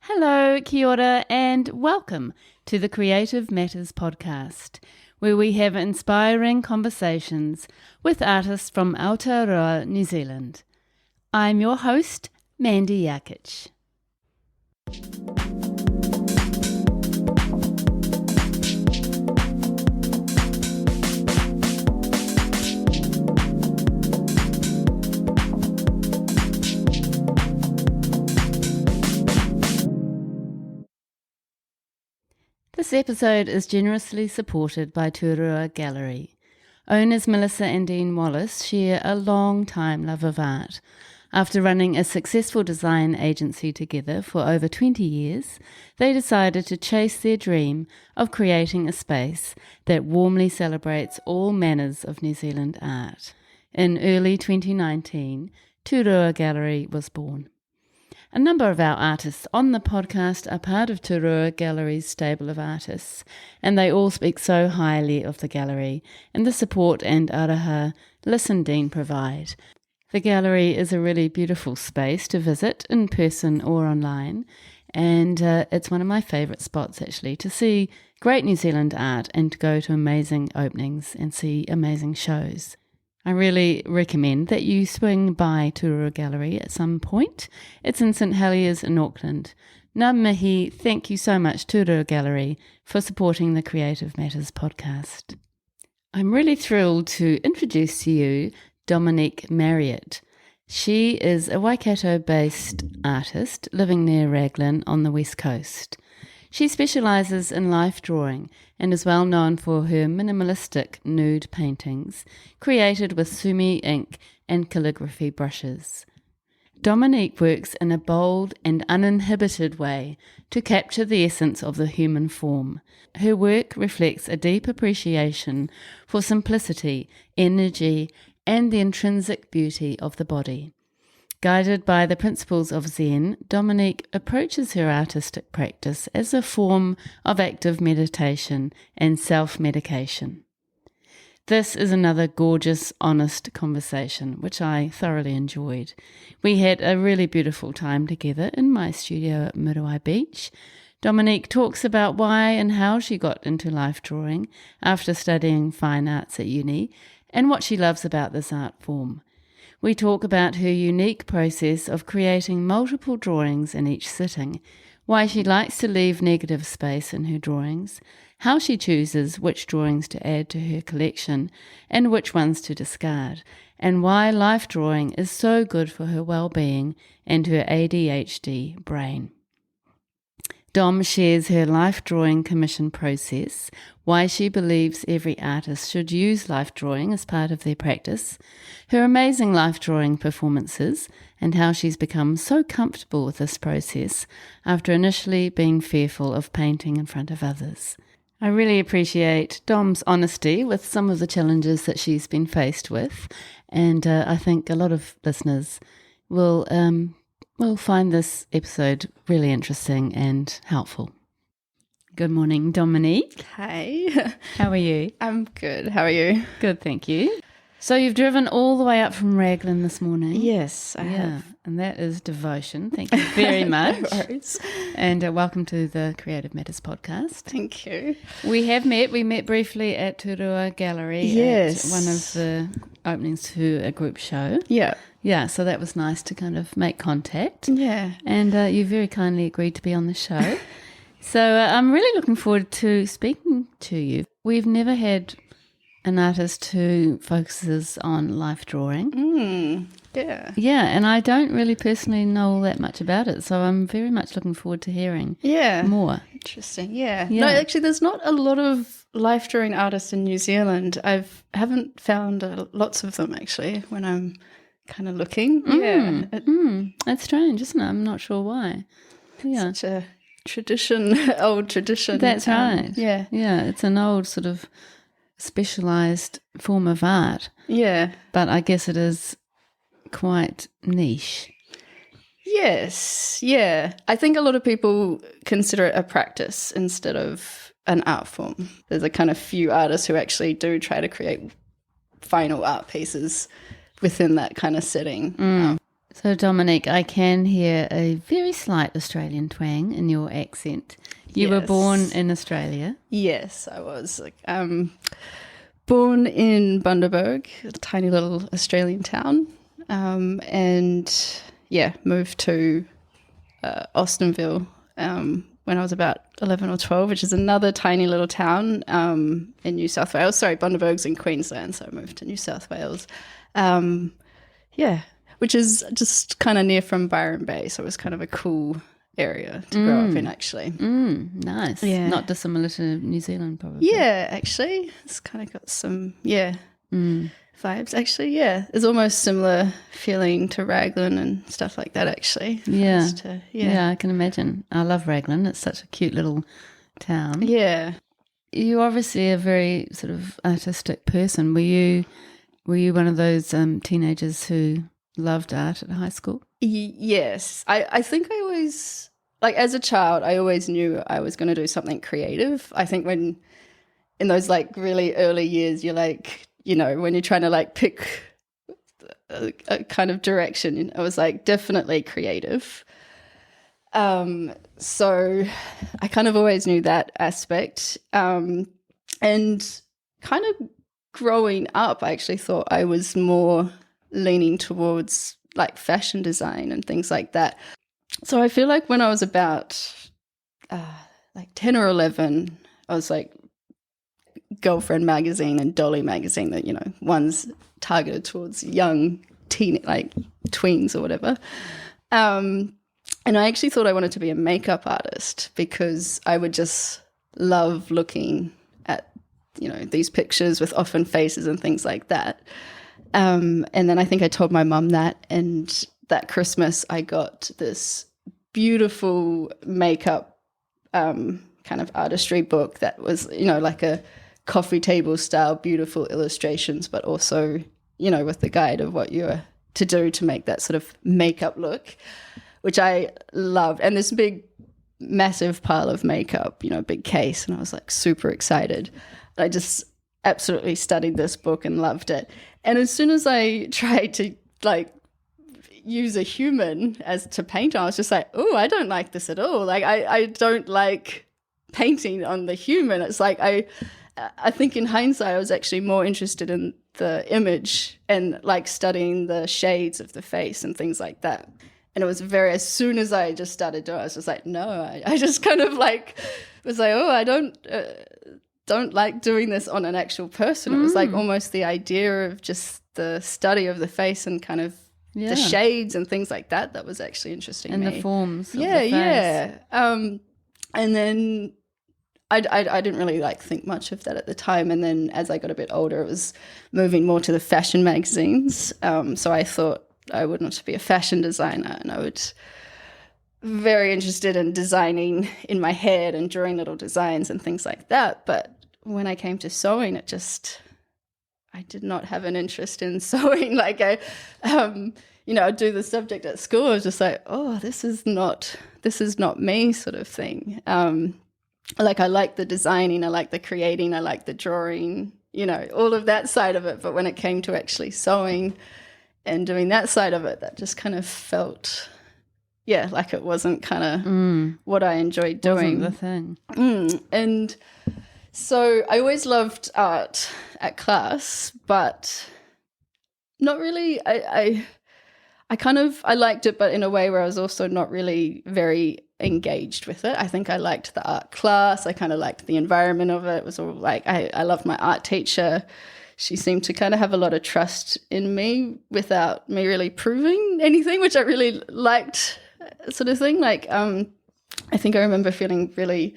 Hello, kia ora, and welcome to the Creative Matters podcast, where we have inspiring conversations with artists from Aotearoa, New Zealand. I'm your host, Mandy Jakic. This episode is generously supported by Turua Gallery. Owners Melissa and Dean Wallace share a long-time love of art. After running a successful design agency together for over 20 years, they decided to chase their dream of creating a space that warmly celebrates all manners of New Zealand art. In early 2019, Turua Gallery was born. A number of our artists on the podcast are part of Turua Gallery's stable of artists, and they all speak so highly of the gallery and the support and araha Liz and Dean provide. The gallery is a really beautiful space to visit in person or online, and it's one of my favourite spots actually to see great New Zealand art and to go to amazing openings and see amazing shows. I really recommend that you swing by Turua Gallery at some point. It's in St Heliers in Auckland. Ngā mihi, thank you so much Turua Gallery for supporting the Creative Matters podcast. I'm really thrilled to introduce to you Dominique Marriott. She is a Waikato-based artist living near Raglan on the west coast. She specialises in life drawing and is well known for her minimalistic nude paintings created with sumi ink and calligraphy brushes. Dominique works in a bold and uninhibited way to capture the essence of the human form. Her work reflects a deep appreciation for simplicity, energy, and the intrinsic beauty of the body. Guided by the principles of Zen, Dominique approaches her artistic practice as a form of active meditation and self-medication. This is another gorgeous, honest conversation, which I thoroughly enjoyed. We had a really beautiful time together in my studio at Muriwai Beach. Dominique talks about why and how she got into life drawing after studying fine arts at uni and what she loves about this art form. We talk about her unique process of creating multiple drawings in each sitting, why she likes to leave negative space in her drawings, how she chooses which drawings to add to her collection and which ones to discard, and why life drawing is so good for her well-being and her ADHD brain. Dom shares her life drawing commission process, why she believes every artist should use life drawing as part of their practice, her amazing life drawing performances, and how she's become so comfortable with this process after initially being fearful of painting in front of others. I really appreciate Dom's honesty with some of the challenges that she's been faced with, and I think a lot of listeners will find this episode really interesting and helpful. Good morning, Dominique. Hey. How are you? I'm good. How are you? Good, thank you. So you've driven all the way up from Raglan this morning? Yes, I have. And that is devotion. Thank you very much. No worries. And welcome to the Creative Matters podcast. Thank you. We have met. We met briefly at Turua Gallery. Yes. At one of the openings to a group show. Yeah. Yeah, so that was nice to kind of make contact. Yeah. And you very kindly agreed to be on the show. So I'm really looking forward to speaking to you. We've never had an artist who focuses on life drawing. Yeah. Yeah, and I don't really personally know all that much about it, so I'm very much looking forward to hearing more. Interesting. Yeah. No, actually, there's not a lot of life drawing artists in New Zealand. Haven't found lots of them actually when I'm kind of looking. That's strange, isn't it? I'm not sure why. Yeah. Such a old tradition. That's right. Yeah. Yeah, it's an old sort of specialised form of art. Yeah. But I guess it is quite niche. Yes. Yeah. I think a lot of people consider it a practice instead of an art form. There's a kind of few artists who actually do try to create final art pieces within that kind of setting. So, Dominique, I can hear a very slight Australian twang in your accent. You were born in Australia? Yes, I was. Born in Bundaberg, a tiny little Australian town, and moved to Austinville when I was about 11 or 12, which is another tiny little town in New South Wales. Sorry, Bundaberg's in Queensland, so I moved to New South Wales. Which is just kind of near from Byron Bay, so it was kind of a cool area to grow up in, actually. Nice. Yeah. Not dissimilar to New Zealand, probably. Yeah, actually. It's kind of got some, vibes, actually, yeah. There's almost similar feeling to Raglan and stuff like that, actually. Yeah. I can imagine. I love Raglan. It's such a cute little town. Yeah. You're obviously a very sort of artistic person. Were you one of those teenagers who loved art at high school? Yes. I think I always, like as a child, I always knew I was going to do something creative. I think when in those like really early years, you're like, when you're trying to like pick a kind of direction, I was like definitely creative. So I kind of always knew that aspect. And kind of growing up, I actually thought I was more leaning towards like fashion design and things like that. So I feel like when I was about like 10 or 11, I was like Girlfriend magazine and Dolly magazine that, one's targeted towards young like tweens or whatever. And I actually thought I wanted to be a makeup artist because I would just love looking at, these pictures with often faces and things like that. And then I think I told my mum that, and that Christmas I got this beautiful makeup kind of artistry book that was, like a coffee table style, beautiful illustrations, but also, with the guide of what you were to do to make that sort of makeup look, which I loved. And this big, massive pile of makeup, big case, and I was like super excited. I just absolutely studied this book and loved it. And as soon as I tried to like use a human as to paint on, I was just like, oh, I don't like this at all. Like I don't like painting on the human. It's like I think in hindsight I was actually more interested in the image and like studying the shades of the face and things like that. And it was as soon as I just started doing it, I was just like, no, I just kind of like was like, oh, I don't like doing this on an actual person. It was like almost the idea of just the study of the face and kind of the shades and things like that was actually interesting and me. The forms of the face. And then I didn't really like think much of that at the time. And then as I got a bit older, it was moving more to the fashion magazines. So I thought I would want to be a fashion designer, and I would very interested in designing in my head and drawing little designs and things like that. But when I came to sewing, I did not have an interest in sewing. Like I'd do the subject at school. I was just like, oh, this is not me sort of thing. Like I like the designing, I like the creating, I like the drawing, all of that side of it. But when it came to actually sewing and doing that side of it, that just kind of felt, like it wasn't kind of what I enjoyed doing. Wasn't the thing. And so I always loved art at class, but not really. I liked it, but in a way where I was also not really very engaged with it. I think I liked the art class. I kind of liked the environment of it. It was all like, I loved my art teacher. She seemed to kind of have a lot of trust in me without me really proving anything, which I really liked, sort of thing. Like, I think I remember feeling really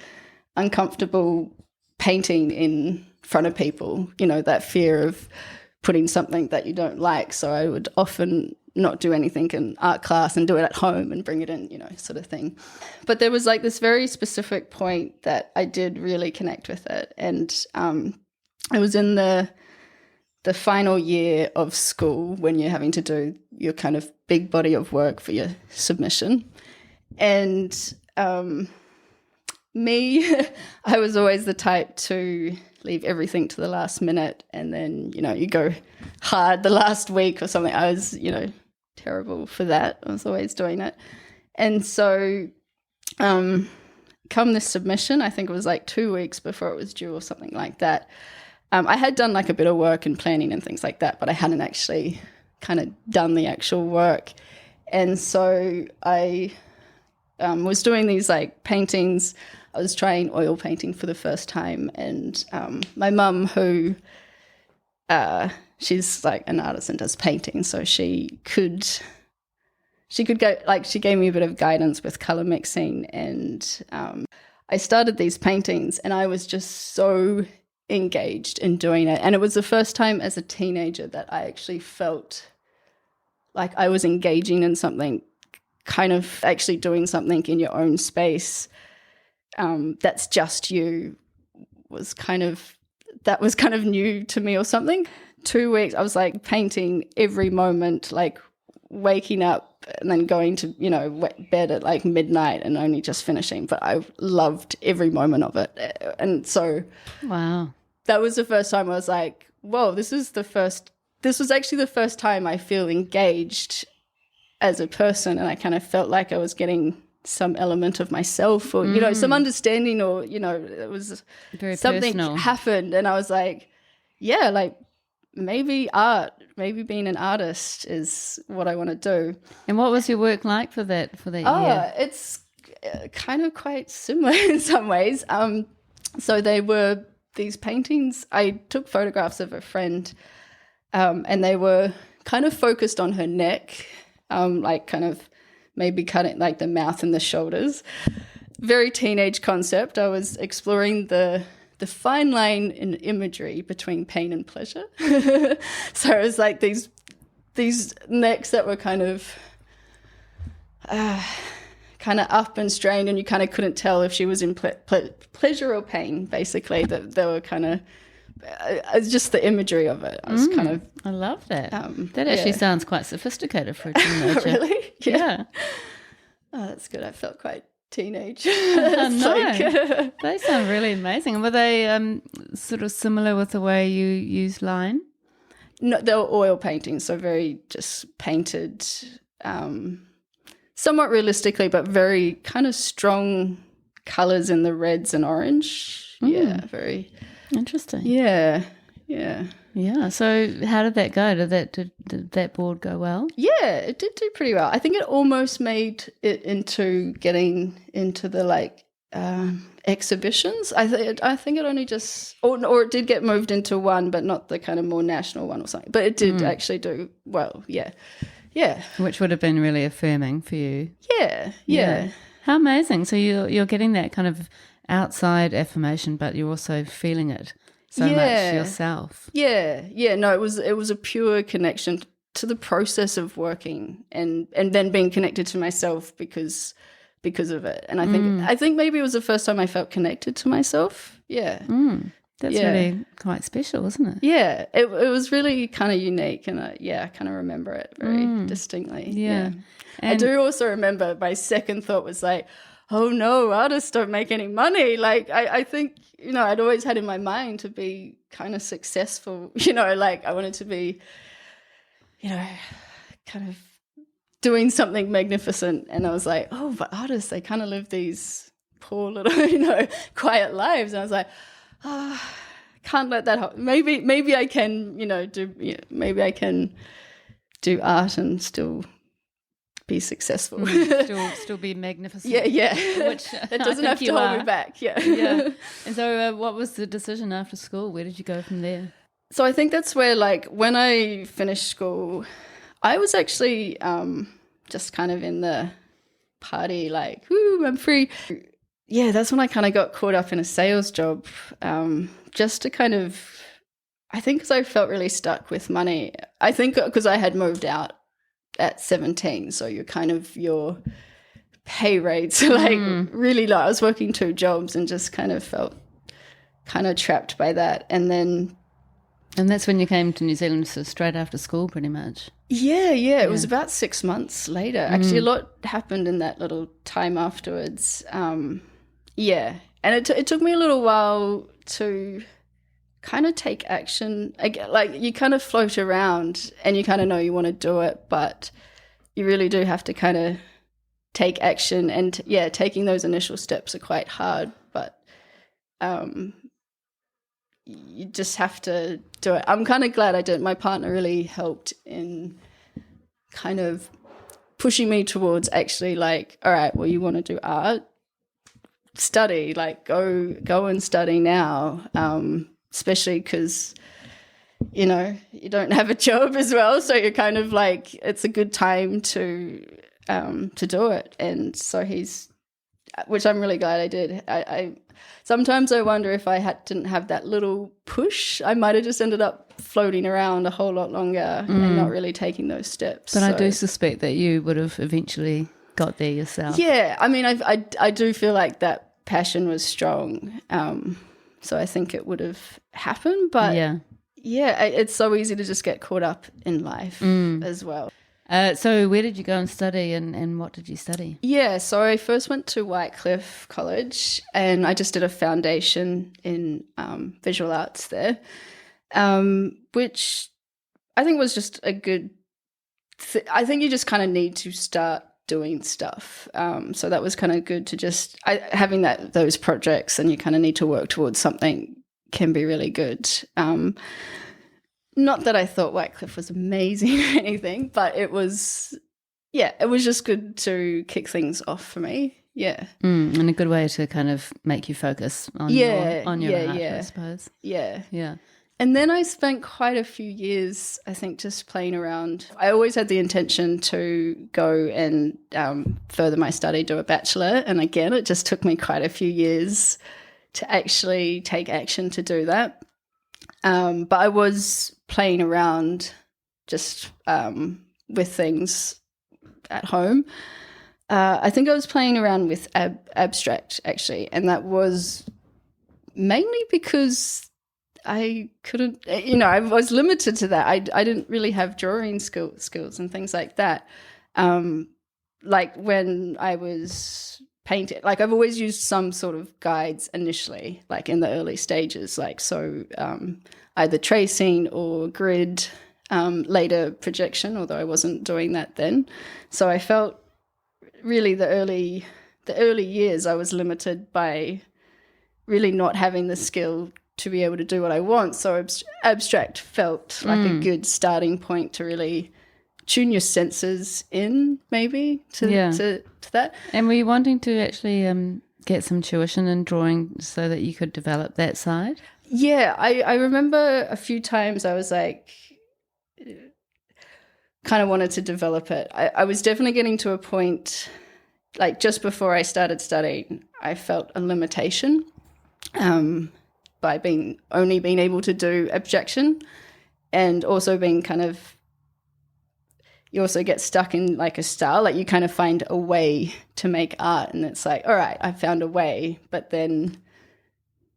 uncomfortable painting in front of people, that fear of putting something that you don't like. So I would often not do anything in art class and do it at home and bring it in, sort of thing. But there was like this very specific point that I did really connect with it. And I was in the final year of school when you're having to do your kind of big body of work for your submission. And I was always the type to leave everything to the last minute, and then, you go hard the last week or something. I was, terrible for that. I was always doing it. And so come this submission, I think it was like 2 weeks before it was due or something like that, I had done like a bit of work and planning and things like that, but I hadn't actually kind of done the actual work. And so I was doing these like paintings. I was trying oil painting for the first time, and my mum, who she's like an artist and does painting, so she could go, like, she gave me a bit of guidance with color mixing, and I started these paintings, and I was just so engaged in doing it. And it was the first time as a teenager that I actually felt like I was engaging in something, kind of actually doing something in your own space that's just you. That was kind of new to me or something. 2 weeks, I was like painting every moment, like waking up and then going to, bed at like midnight and only just finishing. But I loved every moment of it. And so wow, that was the first time I was like, whoa, this was actually the first time I feel engaged as a person, and I kind of felt like I was getting some element of myself, or some understanding, or it was very something personal. Happened, and I was like, yeah, like maybe being an artist is what I want to do. And what was your work like for that year? It's kind of quite similar in some ways. So they were these paintings. I took photographs of a friend, and they were kind of focused on her neck, like kind of maybe cutting like the mouth and the shoulders. Very teenage concept. I was exploring the fine line in imagery between pain and pleasure. So it was like these necks that were kind of up and strained, and you kind of couldn't tell if she was in pleasure or pain, basically. That they were kind of just the imagery of it. I was kind of... I love that. That actually sounds quite sophisticated for a teenager. Really? Yeah. Oh, that's good. I felt quite teenage. No, they sound really amazing. Were they sort of similar with the way you use line? No, they were oil paintings, so very just painted, somewhat realistically, but very kind of strong colours in the reds and orange. Yeah, very interesting. Yeah. Yeah. So how did that go? Did that board go well? Yeah, it did do pretty well. I think it almost made it into getting into the exhibitions. I think it only just or it did get moved into one, but not the kind of more national one or something. But it did actually do well. Yeah. Which would have been really affirming for you. Yeah. How amazing! So you're getting that kind of outside affirmation, but you're also feeling it so much yourself. Yeah. No, it was a pure connection to the process of working, and then being connected to myself because of it. And I think maybe it was the first time I felt connected to myself. Yeah. That's really quite special, isn't it? Yeah. It was really kind of unique, and I kind of remember it very distinctly. Yeah. I do also remember my second thought was like, oh no, artists don't make any money. Like I think, I'd always had in my mind to be kind of successful, like I wanted to be, kind of doing something magnificent. And I was like, oh, but artists, they kind of live these poor little, quiet lives. And I was like, can't let that happen. Maybe I can, maybe I can do art and still be successful. Still be magnificent. Yeah. Which it doesn't have to hold me back. Yeah. And so what was the decision after school? Where did you go from there? So I think that's where, like, when I finished school, I was actually just kind of in the party, like, woo, I'm free. Yeah, that's when I kind of got caught up in a sales job, just to kind of, I think because I felt really stuck with money. I think because I had moved out at 17, so your pay rates are like really low. I was working 2 jobs and just kind of felt kind of trapped by that. And that's when you came to New Zealand, so straight after school pretty much. Yeah. It was about 6 months later. Actually, a lot happened in that little time afterwards. And it took me a little while to kind of take action. Like, you kind of float around and you kind of know you want to do it, but you really do have to kind of take action, and taking those initial steps are quite hard, but you just have to do it. I'm kind of glad I did. My partner really helped in kind of pushing me towards actually like, all right, well, you want to do art, study, like go and study now, especially because you don't have a job as well, so you're kind of like, it's a good time to do it. And so which I'm really glad I did. I sometimes I wonder if I didn't have that little push, I might have just ended up floating around a whole lot longer and not really taking those steps. But I do suspect that you would have eventually got there yourself. Yeah, I mean, I do feel like that passion was strong, so I think it would have happened. But yeah, it's so easy to just get caught up in life as well. So where did you go and study, and what did you study? Yeah, so I first went to Whitecliffe College, and I just did a foundation in visual arts there, which I think was just a good I think you just kind of need to start doing stuff. So that was kind of good to just having those projects, and you kind of need to work towards something can be really good. Not that I thought Wycliffe was amazing or anything, but it was just good to kick things off for me. Yeah. And a good way to kind of make you focus on your art, I suppose. Yeah. Yeah. And then I spent quite a few years, I think, just playing around. I always had the intention to go and further my study, do a bachelor. And again, it just took me quite a few years to actually take action to do that. But I was playing around just with things at home. I think I was playing around with abstract, actually, and that was mainly because I couldn't, I was limited to that. I didn't really have drawing skills and things like that. Like when I was painting, like I've always used some sort of guides initially, like in the early stages, like either tracing or grid, later projection, although I wasn't doing that then. So I felt really the early years I was limited by really not having the skill to be able to do what I want. So abstract felt like a good starting point to really tune your senses in, maybe to that. And were you wanting to actually get some tuition in drawing so that you could develop that side? Yeah, I remember a few times I was like, kind of wanted to develop it. I was definitely getting to a point, like just before I started studying, I felt a limitation by only being able to do abstraction, and also being kind of, you also get stuck in like a style, like you kind of find a way to make art, and it's like, all right, I found a way, but then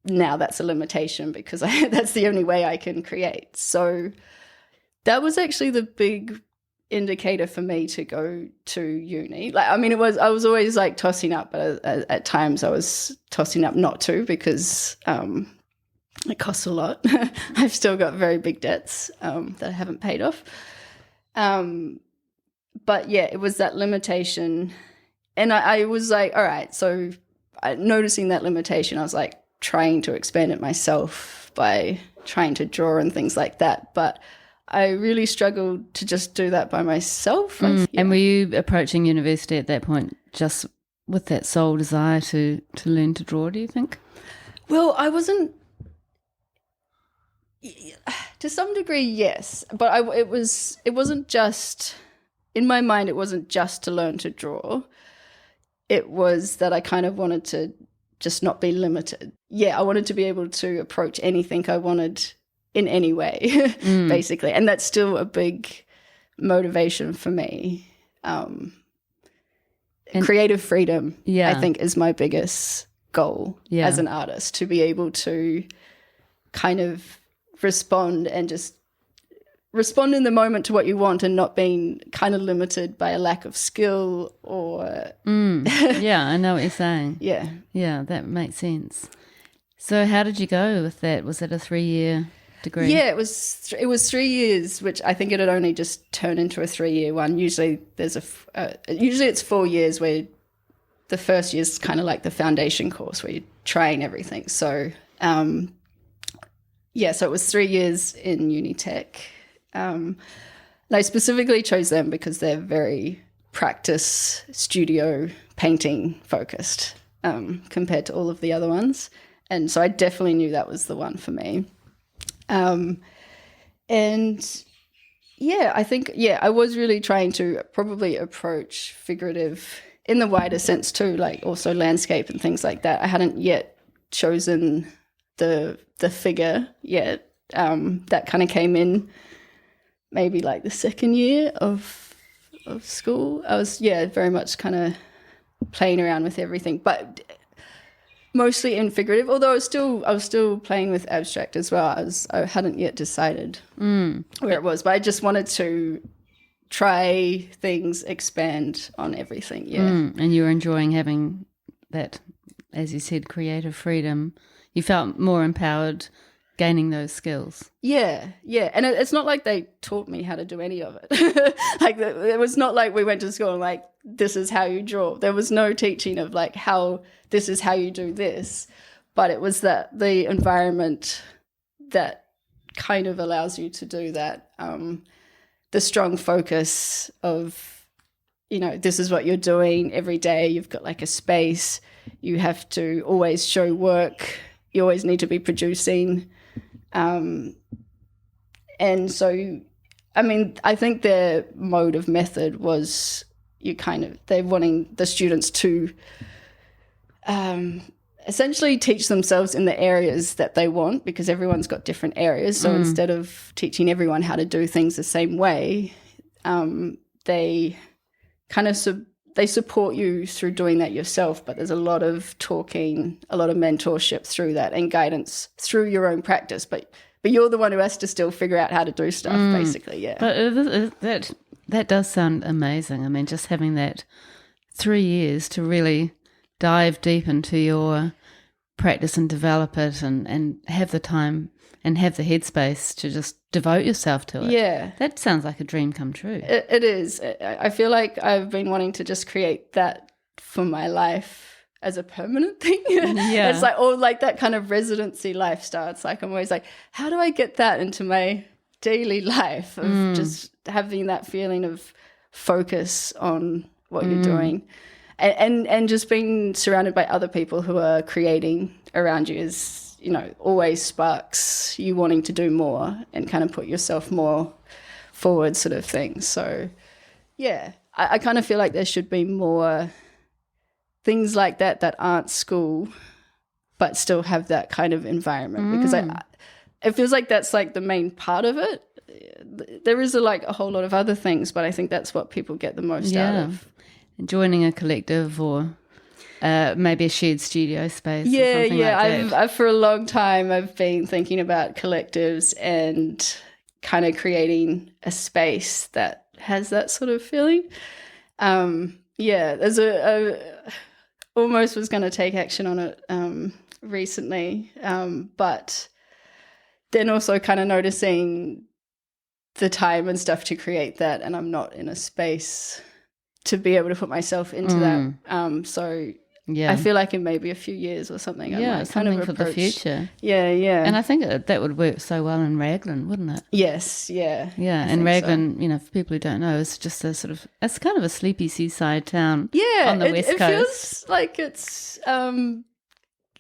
now that's a limitation because that's the only way I can create. So that was actually the big indicator for me to go to uni. Like, I mean, I was always like tossing up, but at times I was tossing up not to, because it costs a lot. I've still got very big debts that I haven't paid off. But yeah, it was that limitation. And I was like, all right, so noticing that limitation, I was like trying to expand it myself by trying to draw and things like that. But I really struggled to just do that by myself. And were you approaching university at that point just with that sole desire to learn to draw, do you think? Well, I wasn't, to some degree, yes. But it wasn't just, in my mind, it wasn't just to learn to draw. It was that I kind of wanted to just not be limited. Yeah, I wanted to be able to approach anything I wanted in any way, basically. And that's still a big motivation for me. Creative freedom, I think, is my biggest goal as an artist, to be able to kind of respond in the moment to what you want, and not being kind of limited by a lack of skill or... Yeah, I know what you're saying. Yeah. Yeah, that makes sense. So how did you go with that? Was it a 3-year... degree? Yeah, it was 3 years, which I think it had only just turned into a 3-year one. Usually usually it's 4 years, where the first year is kind of like the foundation course where you train everything. So so it was 3 years in Unitech. And I specifically chose them because they're very practice studio painting focused compared to all of the other ones. And so I definitely knew that was the one for me. And yeah, I think, I was really trying to probably approach figurative in the wider sense too, like also landscape and things like that. I hadn't yet chosen the figure yet. That kind of came in maybe like the second year of school. I was, very much kind of playing around with everything, but mostly in figurative, although I was still playing with abstract as well. I hadn't yet decided where it was, but I just wanted to try things, expand on everything. And you were enjoying having that, as you said, creative freedom. You felt more empowered gaining those skills. Yeah. And it's not like they taught me how to do any of it. Like, it was not like we went to school and like, this is how you draw. There was no teaching of like this is how you do this. But it was the environment that kind of allows you to do that. The strong focus of, this is what you're doing every day. You've got like a space. You have to always show work. You always need to be producing. And so, I think their mode of method was they're wanting the students to essentially teach themselves in the areas that they want, because everyone's got different areas. So instead of teaching everyone how to do things the same way, they kind of they support you through doing that yourself, but there's a lot of talking, a lot of mentorship through that, and guidance through your own practice. But you're the one who has to still figure out how to do stuff, basically, yeah. But that does sound amazing. Just having that 3 years to really dive deep into your practice and develop it, and have the time and have the headspace to just devote yourself to it. Yeah. That sounds like a dream come true. It is. I feel like I've been wanting to just create that for my life as a permanent thing. Yeah. It's like, or like that kind of residency lifestyle. It's like, I'm always like, how do I get that into my daily life of just having that feeling of focus on what you're doing, and just being surrounded by other people who are creating around you is, always sparks you wanting to do more and kind of put yourself more forward, sort of thing. So yeah, I kind of feel like there should be more things like that aren't school but still have that kind of environment, because it feels like that's like the main part of it. There is a whole lot of other things, but I think that's what people get the most out of. Joining a collective, or maybe a shared studio space. Like I've for a long time I've been thinking about collectives and kind of creating a space that has that sort of feeling. There's almost was going to take action on it recently, but then also kind of noticing the time and stuff to create that, and I'm not in a space to be able to put myself into that. So I feel like in maybe a few years or something, I might kind of approach for the future. Yeah. And I think that would work so well in Raglan, wouldn't it? Yes, yeah. Yeah, and Raglan, for people who don't know, is just it's kind of a sleepy seaside town. Yeah, on the west coast. It feels like it's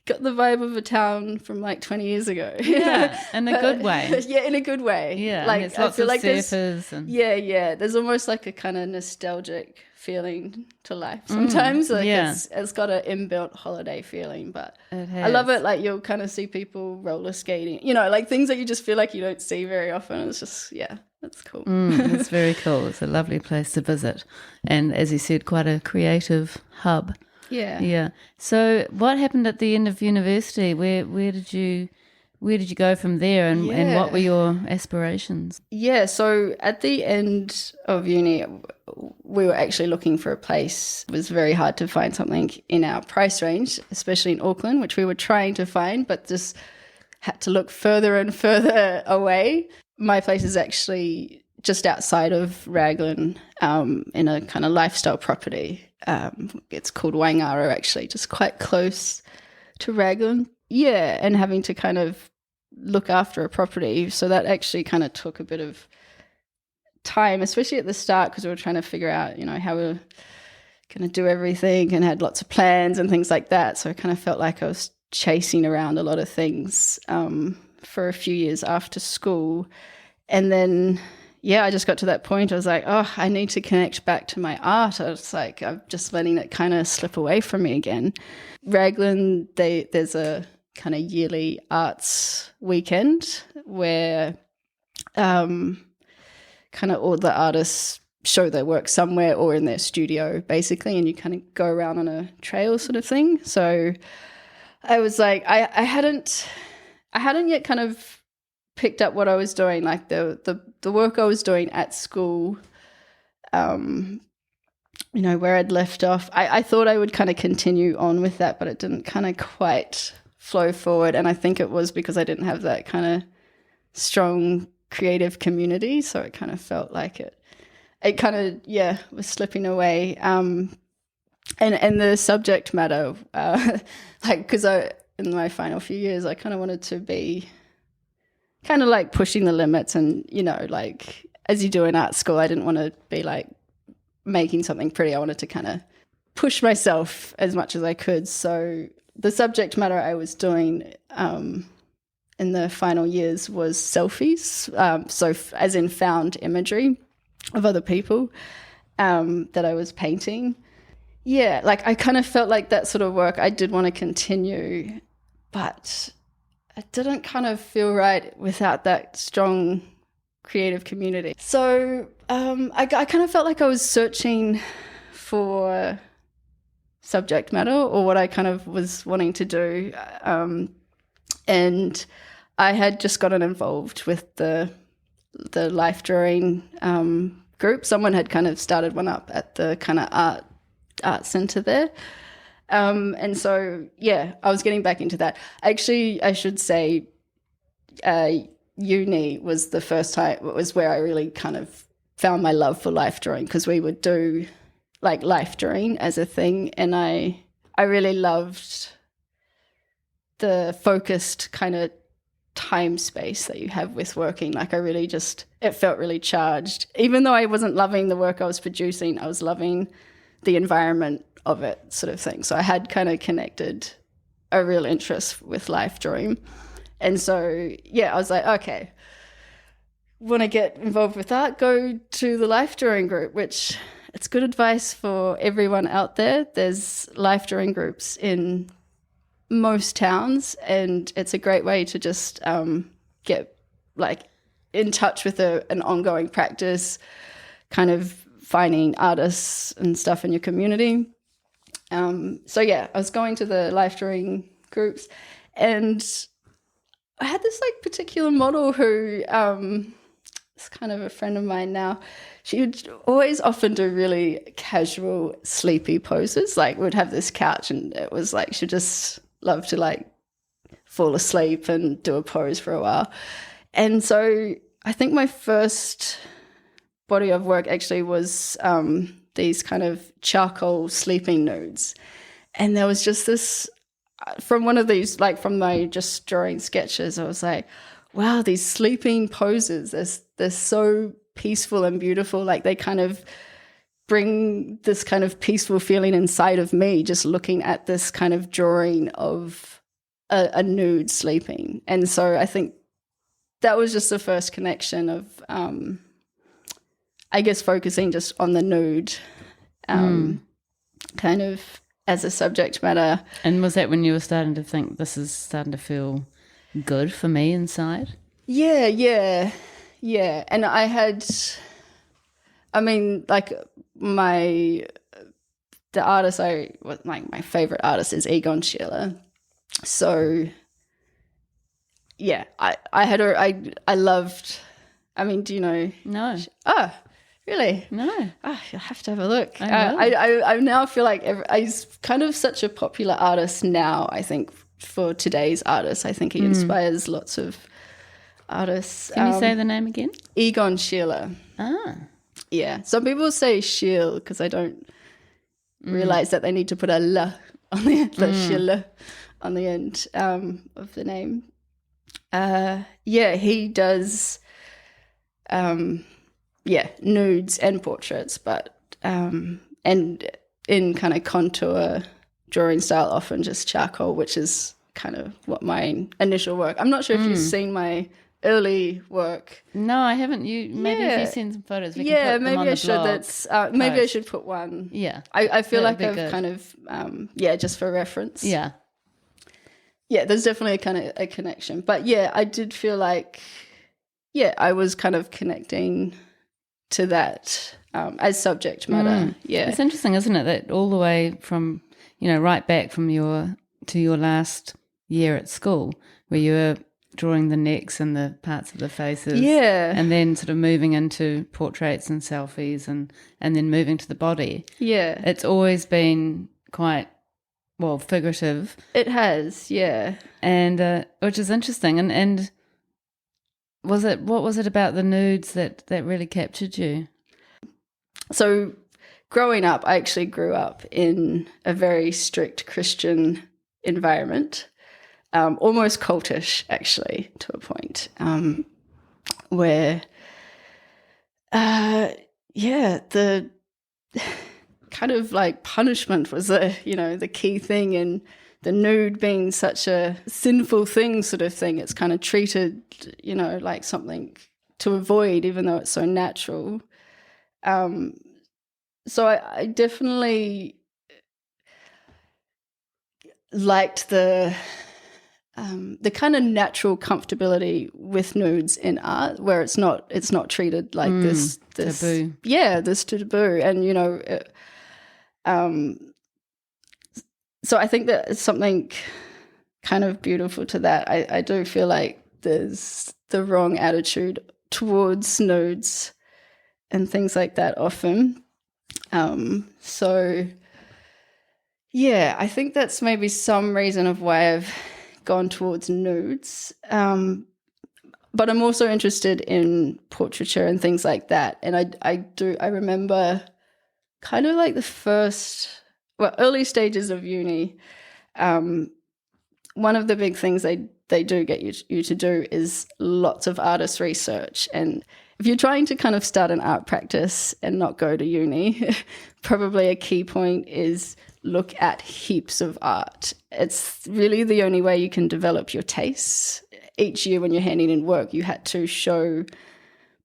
got the vibe of a town from like 20 years ago. Yeah, in a good way. Yeah, in a good way. Yeah, like it's lots of surfers. There's almost like a kind of nostalgic feeling to life sometimes. It's got an inbuilt holiday feeling, but I love it. Like, you'll kind of see people roller skating, like things that you just feel like you don't see very often. It's just, that's cool. It's very cool. It's a lovely place to visit, and as you said, quite a creative hub. Yeah. So what happened at the end of university? Where did you go from there, and what were your aspirations? Yeah, so at the end of uni, we were actually looking for a place. It was very hard to find something in our price range, especially in Auckland, which we were trying to find, but just had to look further and further away. My place is actually just outside of Raglan, in a kind of lifestyle property. It's called Waingaro, actually, just quite close to Raglan. Yeah, and having to kind of look after a property. So that actually kind of took a bit of time, especially at the start, because we were trying to figure out, how we were going to do everything and had lots of plans and things like that. So I kind of felt like I was chasing around a lot of things for a few years after school. And then, I just got to that point. I was like, I need to connect back to my art. I was like, I'm just letting it kind of slip away from me again. Raglan, there's a kind of yearly arts weekend where kind of all the artists show their work somewhere or in their studio, basically, and you kind of go around on a trail sort of thing. So I was like, I hadn't yet kind of picked up what I was doing, like the work I was doing at school, where I'd left off. I thought I would kind of continue on with that, but it didn't kind of quite flow forward. And I think it was because I didn't have that kind of strong creative community. So it kind of felt like it kind of, was slipping away. And the subject matter, because in my final few years, I kind of wanted to be kind of like pushing the limits and, like as you do in art school, I didn't want to be like making something pretty. I wanted to kind of push myself as much as I could. So the subject matter I was doing in the final years was selfies. As in found imagery of other people that I was painting. Yeah, like I kind of felt like that sort of work I did want to continue, but it didn't kind of feel right without that strong creative community. So I kind of felt like I was searching for subject matter or what I kind of was wanting to do. And I had just gotten involved with the life drawing group. Someone had kind of started one up at the kind of art centre there. And so, I was getting back into that. Actually, I should say uni was the first time, it was where I really kind of found my love for life drawing, because we would do like life drawing as a thing. And I really loved the focused kind of time space that you have with working. Like it felt really charged. Even though I wasn't loving the work I was producing, I was loving the environment of it, sort of thing. So I had kind of connected a real interest with life drawing. And so, I was like, okay, want to get involved with art, go to the life drawing group, which it's good advice for everyone out there. There's life drawing groups in most towns, and it's a great way to just get like in touch with an ongoing practice, kind of finding artists and stuff in your community. I was going to the life drawing groups, and I had this like particular model who is kind of a friend of mine now. She would always often do really casual, sleepy poses. Like we'd have this couch, and it was like she'd just love to like fall asleep and do a pose for a while. And so I think my first body of work actually was these kind of charcoal sleeping nudes. And there was just this, from one of these, like from my just drawing sketches, I was like, wow, these sleeping poses, they're so peaceful and beautiful. Like they kind of bring this kind of peaceful feeling inside of me just looking at this kind of drawing of a nude sleeping. And so I think that was just the first connection of, I guess, focusing just on the nude kind of as a subject matter. And was that when you were starting to think this is starting to feel good for me inside? Yeah. And I had, like my favorite artist is Egon Schiele. So I loved, do you know? No. Oh, really? No. Oh, you'll have to have a look. I now feel like he's kind of such a popular artist now, I think, for today's artists. I think he inspires lots of artists. Can you say the name again? Egon Schiele. Ah. Yeah. Some people say Schiele because I don't realize that they need to put a L on the Schiele on the end of the name. He does nudes and portraits, but and in kind of contour drawing style, often just charcoal, which is kind of what my initial work. I'm not sure if you've seen my early work. No, I haven't. Maybe if you send some photos, we can put them on the blog. Maybe I should put one. Yeah, I feel like I've good. kind of just for reference. Yeah, there's definitely a kind of a connection. But I did feel like I was kind of connecting to that as subject matter. Yeah, it's interesting, isn't it? That all the way from right back from your last year at school, where you were drawing the necks and the parts of the faces, and then sort of moving into portraits and selfies, and then moving to the body. Yeah, it's always been quite figurative. It has, and which is interesting. And what was it about the nudes that really captured you? So, growing up, I actually grew up in a very strict Christian environment. Almost cultish, actually, to a point, where, the kind of like punishment was the key thing, and the nude being such a sinful thing sort of thing, it's kind of treated, like something to avoid, even though it's so natural. So I definitely liked the kind of natural comfortability with nudes in art, where it's not treated like this taboo. This taboo, and so I think that it's something kind of beautiful to that. I do feel like there's the wrong attitude towards nudes and things like that often. I think that's maybe some reason of why I've gone towards nudes. But I'm also interested in portraiture and things like that. And I remember kind of like the early stages of uni. One of the big things they do get you to do is lots of artist research. And if you're trying to kind of start an art practice and not go to uni, probably a key point is look at heaps of art. It's really the only way you can develop your tastes. Each year when you're handing in work, you had to show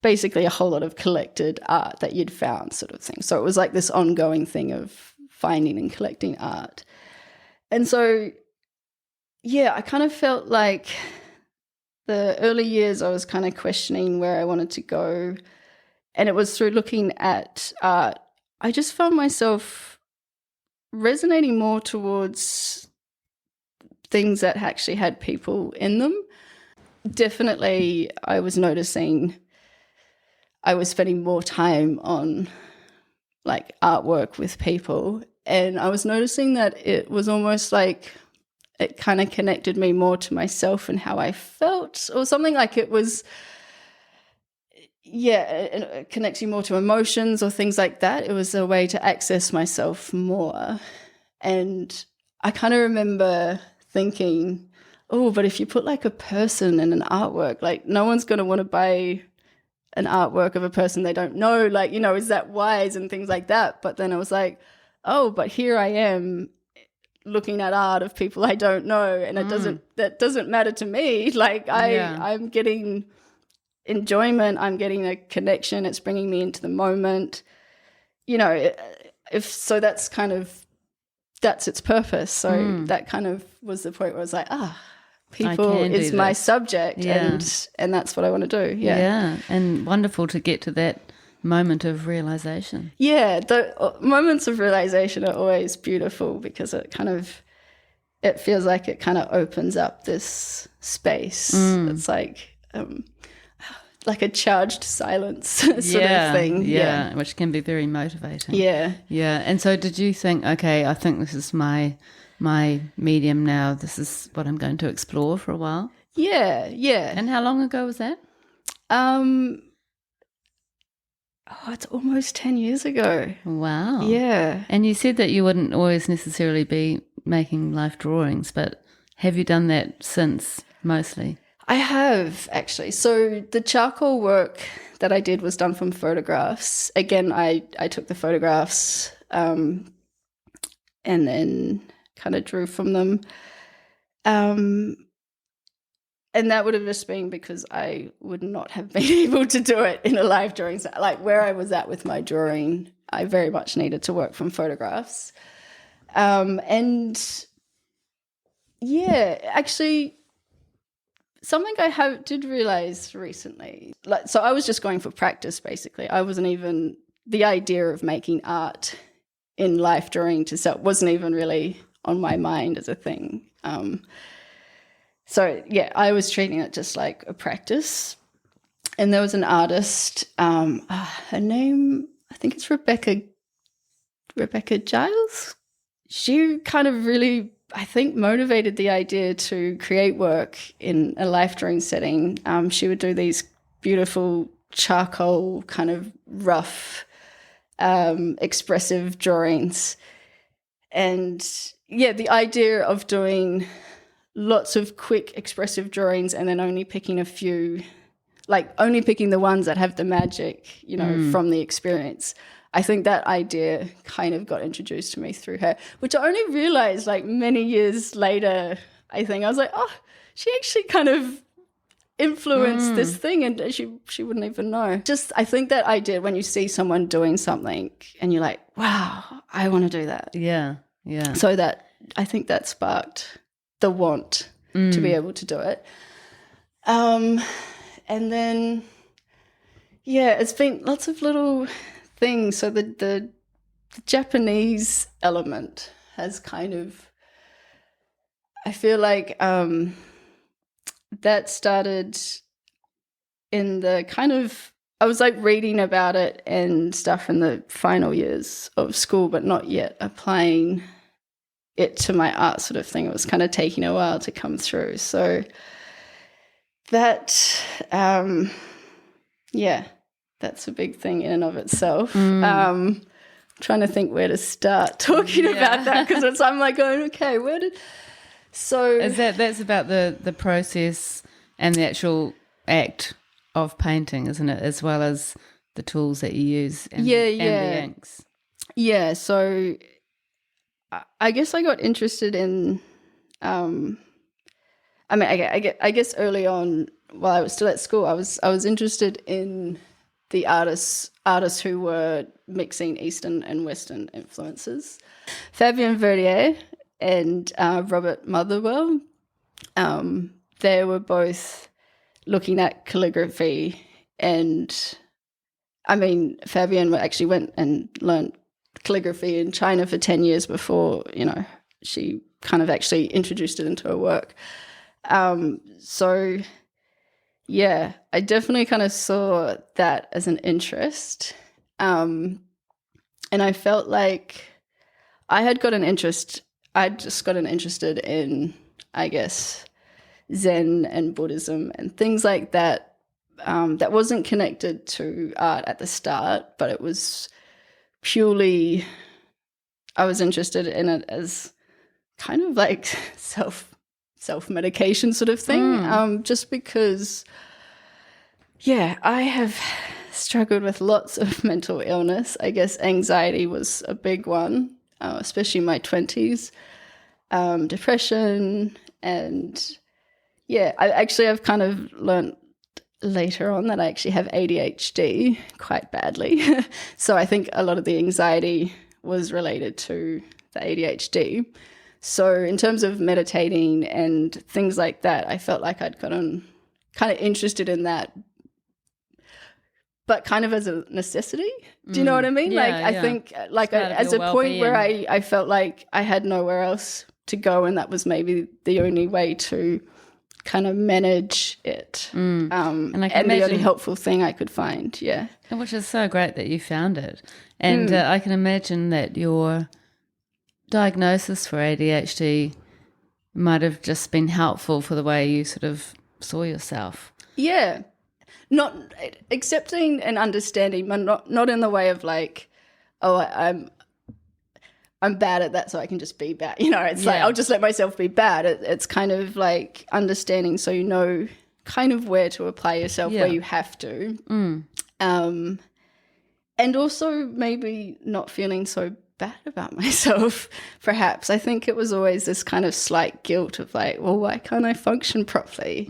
basically a whole lot of collected art that you'd found, sort of thing. So it was like this ongoing thing of finding and collecting art. And so, I kind of felt like the early years I was kind of questioning where I wanted to go. And it was through looking at art, I just found myself resonating more towards things that actually had people in them. Definitely, I was noticing I was spending more time on like artwork with people, and I was noticing that it was almost like it kind of connected me more to myself and how I felt, or something like it was, it connects you more to emotions or things like that. It was a way to access myself more. And I kind of remember thinking, oh, but if you put like a person in an artwork, like no one's going to want to buy an artwork of a person they don't know, like, is that wise and things like that. But then I was like, oh, but here I am looking at art of people I don't know, and that doesn't matter to me. Like I'm getting enjoyment, I'm getting a connection, it's bringing me into the moment. That's its purpose. So that kind of was the point where I was like, people is my subject, and that's what I want to do. Yeah, and wonderful to get to that moment of realization. Yeah, the moments of realization are always beautiful because it feels like it kind of opens up this space. It's like a charged silence sort of thing. Yeah, which can be very motivating. Yeah. And so did you think, okay, I think this is my my medium now. This is what I'm going to explore for a while. Yeah. And how long ago was that? It's almost 10 years ago. Wow. Yeah. And you said that you wouldn't always necessarily be making life drawings, but have you done that since mostly? I have, actually. So the charcoal work that I did was done from photographs. Again, I took the photographs and then kind of drew from them. And that would have just been because I would not have been able to do it in a live drawing. So, like where I was at with my drawing, I very much needed to work from photographs. And yeah, actually, something I did realize recently, so I was just going for practice, basically. I wasn't even, the idea of making art in life drawing to sell wasn't even really on my mind as a thing. So yeah, I was treating it just like a practice. And there was an artist, her name, I think it's Rebecca Giles. She kind of really, I think, motivated the idea to create work in a life drawing setting. She would do these beautiful charcoal kind of rough, expressive drawings. And yeah, the idea of doing lots of quick expressive drawings and then only picking a few, like only picking the ones that have the magic, from the experience. I think that idea kind of got introduced to me through her, which I only realized like many years later. I think I was like, oh, she actually kind of influenced this thing, and she wouldn't even know. Just, I think that idea when you see someone doing something and you're like, wow, I want to do that. Yeah. So that, I think that sparked the want to be able to do it. And then, yeah, it's been lots of little things. So the Japanese element has kind of, I feel like that started in the kind of, I was like reading about it and stuff in the final years of school, but not yet applying it to my art sort of thing. It was kind of taking a while to come through. So that, that's a big thing in and of itself. I'm trying to think where to start talking about that, because I'm like going, okay, where did... So that's about the process and the actual act of painting, isn't it? As well as the tools that you use and the inks. Yeah, so I guess I got interested in, I guess early on while I was still at school, I was interested in the artists who were mixing Eastern and Western influences. Fabien Verdier and Robert Motherwell, they were both looking at calligraphy, and Fabien actually went and learned calligraphy in China for 10 years before, she kind of actually introduced it into her work. So yeah, I definitely kind of saw that as an interest. And I felt like I'd just gotten interested in, I guess, Zen and Buddhism and things like that, that wasn't connected to art at the start, but it was purely, I was interested in it as kind of like self-medication sort of thing, just because, I have struggled with lots of mental illness. I guess anxiety was a big one, especially in my 20s, depression, and I've kind of learned later on that I actually have ADHD quite badly. So I think a lot of the anxiety was related to the ADHD. So in terms of meditating and things like that, I felt like I'd gotten kind of interested in that, but kind of as a necessity. Do you know what I mean? I think as a point where I felt like I had nowhere else to go, and that was maybe the only way to kind of manage it, and the only helpful thing I could find. Which is so great that you found it. And I can imagine that your diagnosis for ADHD might have just been helpful for the way you sort of saw yourself. Yeah. Not accepting and understanding, but not in the way of like, oh, I'm bad at that, so I can just be bad. You know, it's like I'll just let myself be bad. It's kind of like understanding, so you know kind of where to apply yourself, where you have to. And also maybe not feeling so bad about myself, perhaps. I think it was always this kind of slight guilt of like, well, why can't I function properly?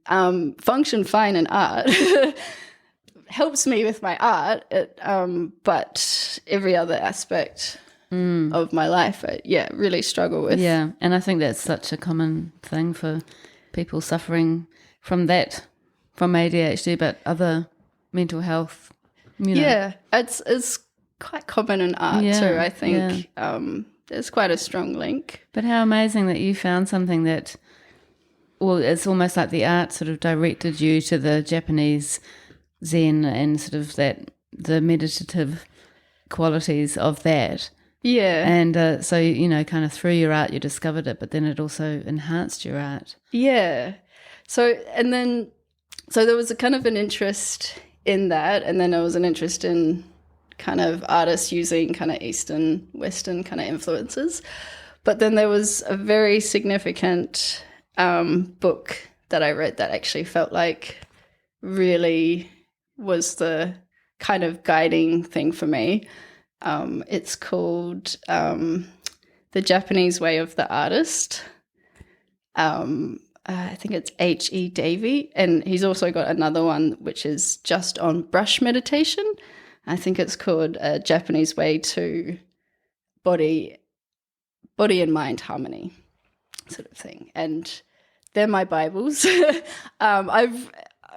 Function fine in art. Helps me with my art, but every other aspect of my life, I really struggle with. Yeah, and I think that's such a common thing for people suffering from ADHD, but other mental health. You know. Yeah, it's quite common in art too. I think there's quite a strong link. But how amazing that you found something that, well, it's almost like the art sort of directed you to the Japanese Zen and sort of the meditative qualities of that. Yeah. And so, you know, kind of through your art you discovered it, but then it also enhanced your art. Yeah. So there was a kind of an interest in that, and then there was an interest in kind of artists using kind of Eastern, Western kind of influences. But then there was a very significant book that I read that actually felt like really was the kind of guiding thing for me. It's called The Japanese Way of the Artist. I think it's H.E. Davey, and he's also got another one which is just on brush meditation. I think it's called A Japanese Way to Body and Mind Harmony, sort of thing. And they're my Bibles. I've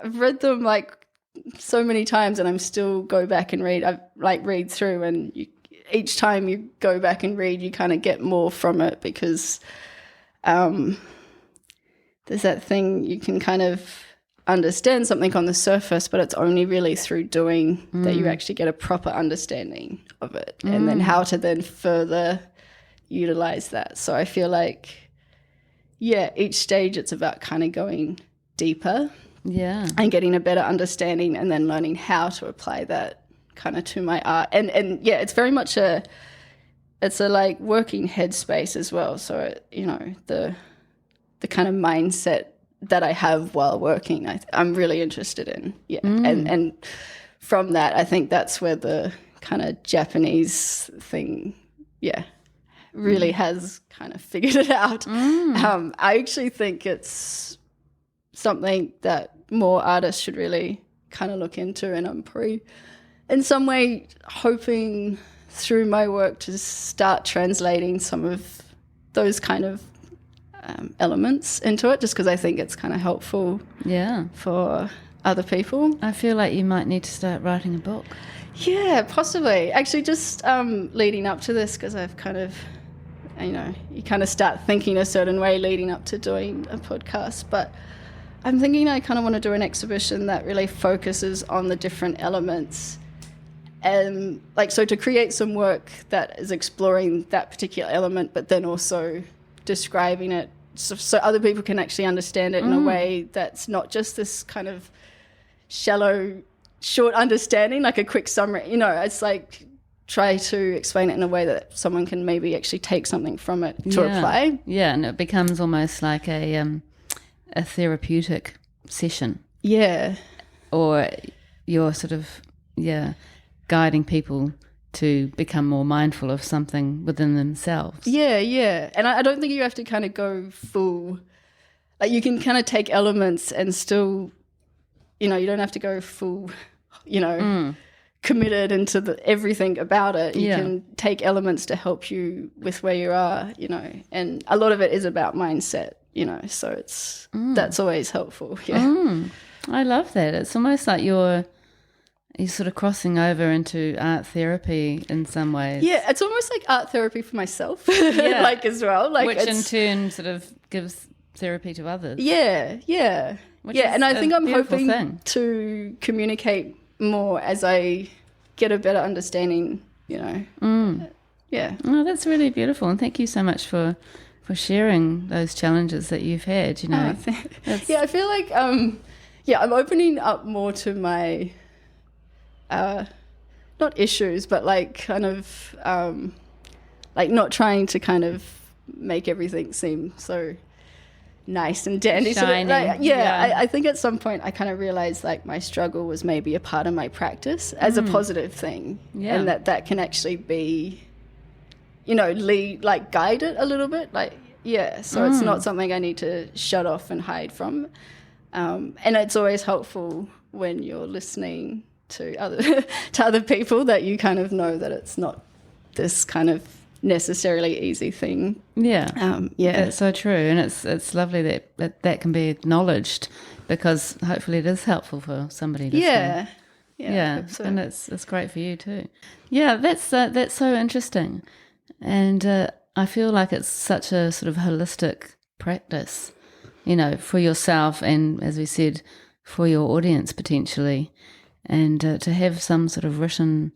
read them like so many times, and I'm still go back and read. I like read through, and each time you go back and read, you kind of get more from it, because there's that thing, you can kind of understand something on the surface, but it's only really through doing that you actually get a proper understanding of it, and then how to then further utilize that. So I feel like, each stage it's about kind of going deeper and getting a better understanding, and then learning how to apply that kind of to my art. And it's very much it's a like working headspace as well. So, you know, the kind of mindset that I have while working, I'm really interested in. And from that, I think that's where the kind of Japanese thing, really has kind of figured it out. I actually think it's something that more artists should really kind of look into, and I'm probably in some way hoping through my work to start translating some of those kind of elements into it, just because I think it's kind of helpful for other people. I feel like you might need to start writing a book. Yeah, possibly. Actually, just leading up to this, because I've kind of, you know, you kind of start thinking a certain way leading up to doing a podcast, but I'm thinking I kind of want to do an exhibition that really focuses on the different elements, and so to create some work that is exploring that particular element, but then also describing it so other people can actually understand it in a way that's not just this kind of shallow, short understanding, like a quick summary. You know, it's like try to explain it in a way that someone can maybe actually take something from it to apply. Yeah, and it becomes almost like a therapeutic session. Yeah. Or you're sort of, guiding people to become more mindful of something within themselves. Yeah. And I don't think you have to kind of go full, like you can kind of take elements and still, you know, you don't have to go full, you know, committed into everything about it. You can take elements to help you with where you are, you know, and a lot of it is about mindset, you know, so it's, that's always helpful. Yeah. I love that. It's almost like you're sort of crossing over into art therapy in some ways. Yeah, it's almost like art therapy for myself, like as well. Like which in turn sort of gives therapy to others. Yeah. And I think I'm hoping to communicate more as I get a better understanding, you know, Yeah. Oh, that's really beautiful, and thank you so much for sharing those challenges that you've had. You know, Yeah, I feel like I'm opening up more to my not issues, but like kind of like not trying to kind of make everything seem so nice and dandy. Shiny. I think at some point I kind of realized like my struggle was maybe a part of my practice as a positive thing, and that can actually be, you know, guide it a little bit, like, so it's not something I need to shut off and hide from. And it's always helpful when you're listening to other people that you kind of know that it's not this kind of necessarily easy thing. That's so true, and it's lovely that can be acknowledged, because hopefully it is helpful for somebody listening. So. And it's great for you too. That's so interesting, and I feel like it's such a sort of holistic practice, you know, for yourself and, as we said, for your audience potentially, and to have some sort of written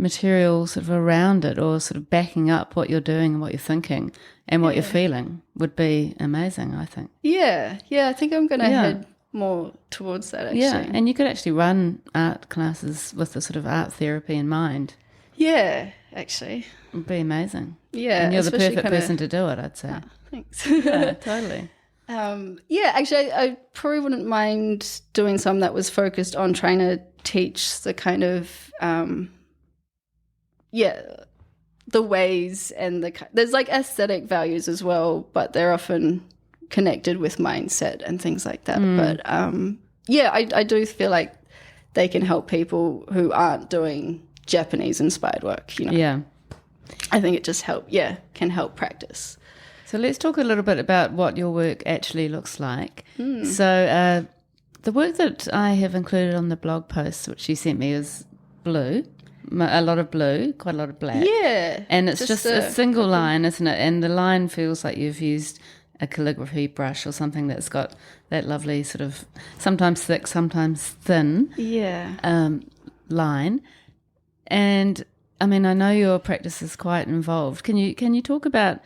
material sort of around it, or sort of backing up what you're doing and what you're thinking and what you're feeling, would be amazing, I think. I think I'm going to head more towards that, actually. Yeah, and you could actually run art classes with the sort of art therapy in mind. Yeah, actually. It would be amazing. Yeah. And you're the perfect person to do it, I'd say. Oh, thanks. Yeah, totally. Actually, I probably wouldn't mind doing some that was focused on trying to teach the kind of, the ways, and there's like aesthetic values as well, but they're often connected with mindset and things like that. But I do feel like they can help people who aren't doing Japanese inspired work, you know. Yeah. I think it just can help practice. So let's talk a little bit about what your work actually looks like. So the work that I have included on the blog post, which you sent me, is blue, a lot of blue, quite a lot of black. Yeah. And it's just a single line, isn't it? And the line feels like you've used a calligraphy brush or something that's got that lovely sort of sometimes thick, sometimes thin line. And I mean, I know your practice is quite involved. Can you talk about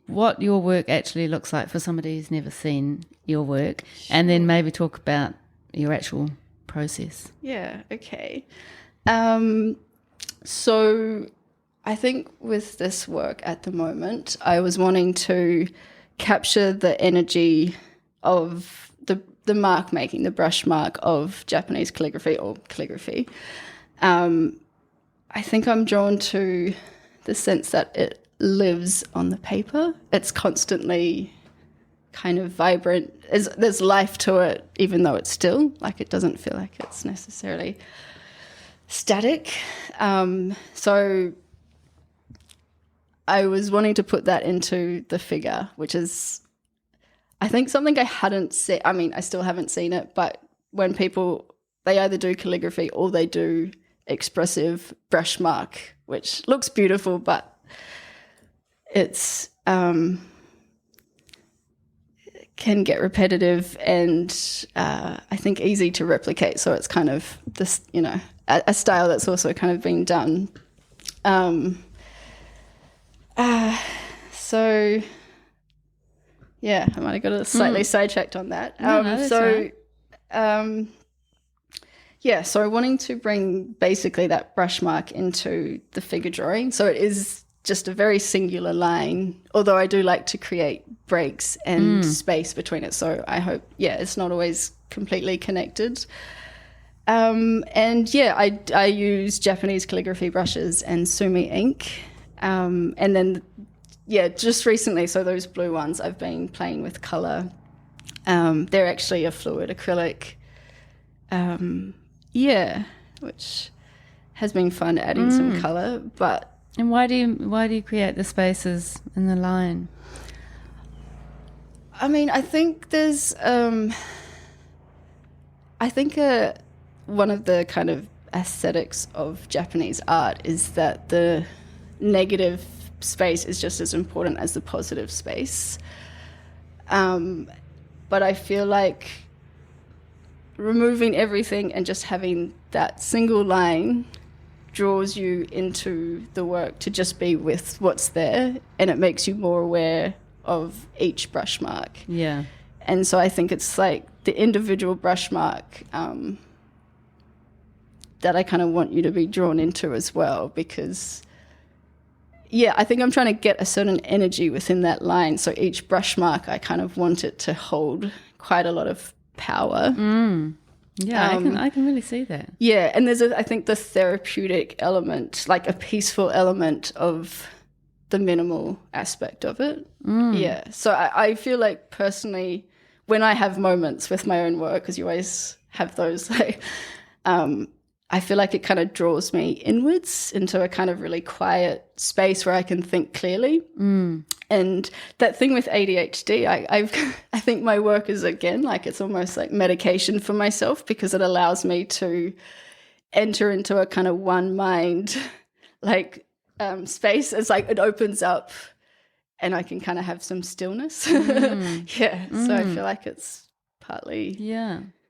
what your work actually looks like for somebody who's never seen your work, and then maybe talk about your actual process? Yeah, okay. So I think with this work at the moment, I was wanting to capture the energy of the mark making, the brush mark of Japanese calligraphy or calligraphy. I think I'm drawn to the sense that it lives on the paper. It's constantly kind of vibrant. There's life to it, even though it's still, like, it doesn't feel like it's necessarily static. So I was wanting to put that into the figure, which is, I think, something I hadn't seen. I mean, I still haven't seen it, but when people, they either do calligraphy or they do expressive brush mark, which looks beautiful, but it's can get repetitive and I think easy to replicate. So it's kind of this, you know, a style that's also kind of been done. So yeah, I might have got slightly sidetracked on that. So wanting to bring basically that brush mark into the figure drawing. So it is just a very singular line, although I do like to create breaks and space between it. So I hope, it's not always completely connected. I use Japanese calligraphy brushes and sumi ink. And then, just recently, so those blue ones, I've been playing with colour. They're actually a fluid acrylic. Which has been fun adding some colour, but. And why do you create the spaces in the line? I mean, I think there's one of the kind of aesthetics of Japanese art is that the negative space is just as important as the positive space. But I feel like removing everything and just having that single line draws you into the work to just be with what's there, and it makes you more aware of each brush mark. Yeah. And so I think it's like the individual brush mark that I kind of want you to be drawn into as well, because I think I'm trying to get a certain energy within that line. So each brush mark, I kind of want it to hold quite a lot of power. Yeah, I can really see that. Yeah, and there's I think the therapeutic element, like a peaceful element of the minimal aspect of it. Yeah, so I feel like personally, when I have moments with my own work, because you always have those, like, I feel like it kind of draws me inwards into a kind of really quiet space where I can think clearly. And that thing with ADHD, I think my work is, again, like it's almost like medication for myself, because it allows me to enter into a kind of one mind like space. It's like it opens up and I can kind of have some stillness. So I feel like it's partly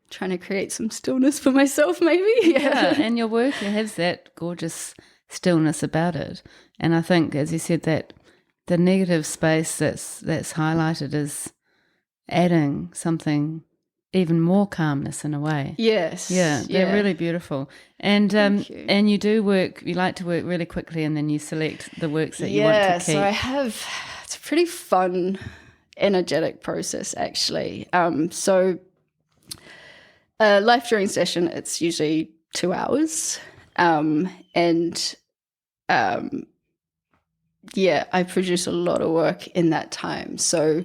trying to create some stillness for myself, maybe. Yeah, and your work has that gorgeous stillness about it. And I think, as you said, that the negative space that's highlighted is adding something, even more calmness in a way. Yes. Yeah, they're really beautiful. And you do work, you like to work really quickly, and then you select the works that you want to keep. Yeah, so it's a pretty fun, energetic process, actually. So a life drawing session, it's usually 2 hours. I produce a lot of work in that time. So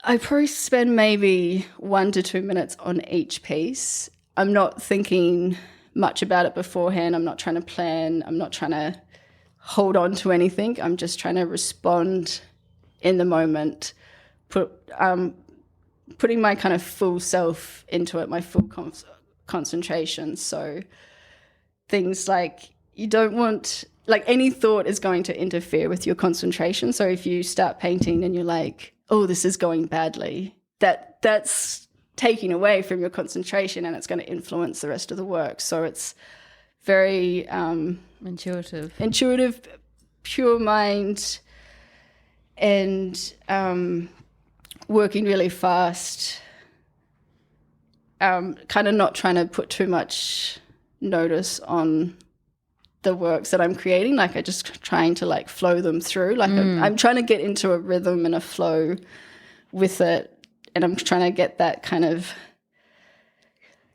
I probably spend maybe 1 to 2 minutes on each piece. I'm not thinking much about it beforehand. I'm not trying to plan. I'm not trying to hold on to anything. I'm just trying to respond in the moment, putting my kind of full self into it, my full concentration. So things like, you don't want, like, any thought is going to interfere with your concentration. So if you start painting and you're like, oh, this is going badly, that's taking away from your concentration, and it's going to influence the rest of the work. So it's very intuitive, pure mind, and working really fast, kind of not trying to put too much notice on the works that I'm creating. Like, I just trying to like flow them through. Like I'm trying to get into a rhythm and a flow with it, and I'm trying to get that kind of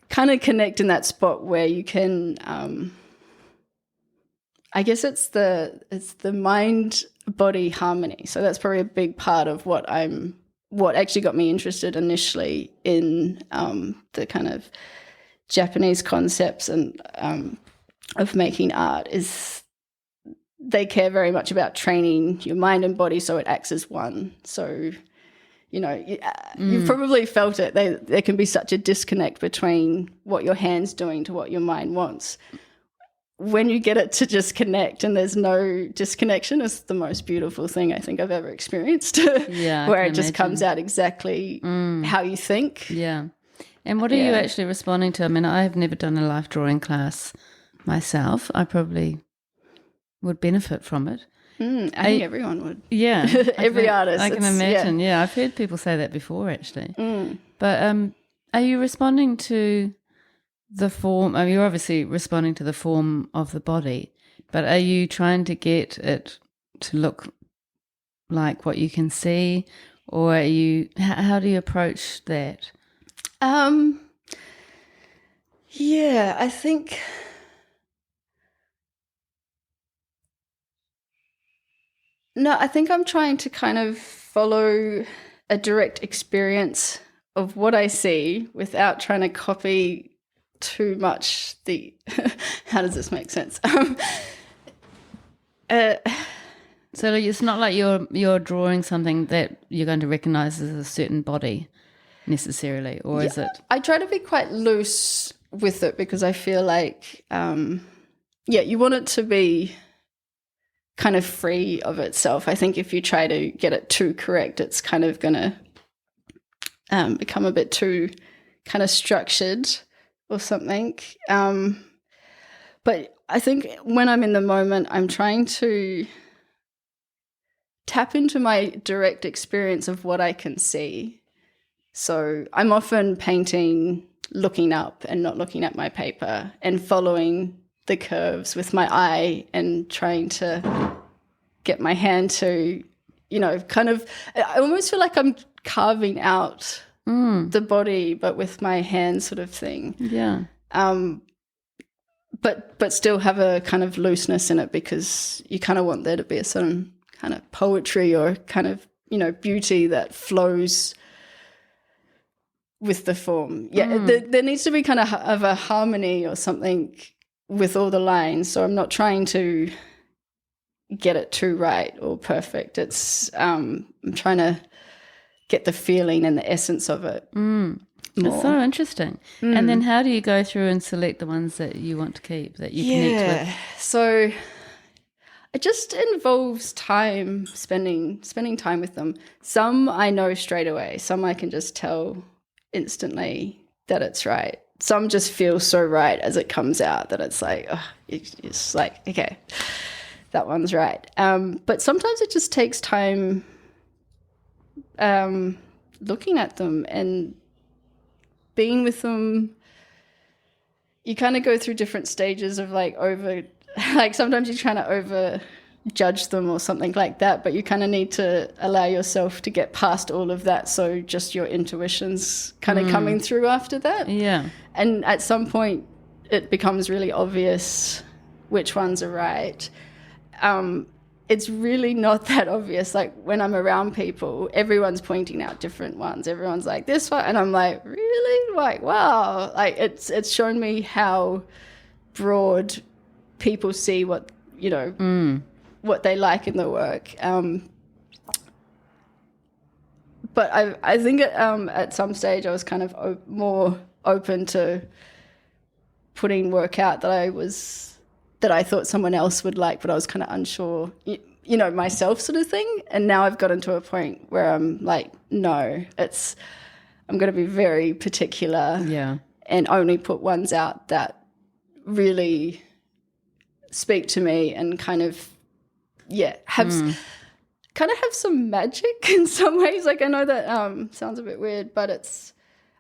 connect in that spot where you can. I guess it's the mind body harmony. So that's probably a big part of what actually got me interested initially in the kind of Japanese concepts and of making art, is they care very much about training your mind and body so it acts as one. So, you've probably felt it. There can be such a disconnect between what your hand's doing to what your mind wants. When you get it to just connect and there's no disconnection, it's the most beautiful thing I think I've ever experienced. Yeah, where it just comes out exactly how you think. Yeah. And what are you actually responding to? I mean, I have never done a life drawing class myself. I probably would benefit from it. I think everyone would. Yeah. Every artist. I can imagine. Yeah, I've heard people say that before, actually. But are you responding to the form? I mean, you're obviously responding to the form of the body, but are you trying to get it to look like what you can see, or are you? How do you approach that? Yeah, I think I'm trying to kind of follow a direct experience of what I see without trying to copy too much how does this make sense? So it's not like you're drawing something that you're going to recognize as a certain body necessarily, or is it? I try to be quite loose with it, because I feel like, you want it to be kind of free of itself. I think if you try to get it too correct, it's kind of going to become a bit too kind of structured or something. But I think when I'm in the moment, I'm trying to tap into my direct experience of what I can see. So I'm often painting looking up and not looking at my paper and following the curves with my eye and trying to get my hand to, kind of, I almost feel like I'm carving out the body, but with my hand sort of thing. Yeah. But still have a kind of looseness in it, because you kind of want there to be a certain kind of poetry or kind of, beauty that flows with the form. Yeah, there needs to be kind of a harmony or something with all the lines. So I'm not trying to get it too right or perfect. It's I'm trying to get the feeling and the essence of it. It's so interesting. And then how do you go through and select the ones that you want to keep, that you connect with? So it just involves time, spending time with them. Some I know straight away. Some I can just tell instantly that it's right. Some just feel so right as it comes out that it's like, it's like, okay, that one's right. But sometimes it just takes time looking at them and being with them. You kind of go through different stages of like sometimes you're trying to over judge them or something like that, but you kind of need to allow yourself to get past all of that, so just your intuition's kind of coming through after that. Yeah. And at some point it becomes really obvious which ones are right. It's really not that obvious. Like when I'm around people, everyone's pointing out different ones. Everyone's like, this one, and I'm like, really? Like, wow. Like it's shown me how broad people see what, what they like in the work. But I think at some stage I was kind of more open to putting work out that I thought someone else would like, but I was kind of unsure, myself, sort of thing. And now I've gotten to a point where I'm like, no, I'm going to be very particular, and only put ones out that really speak to me and kind of, have some magic in some ways. Like I know that sounds a bit weird, but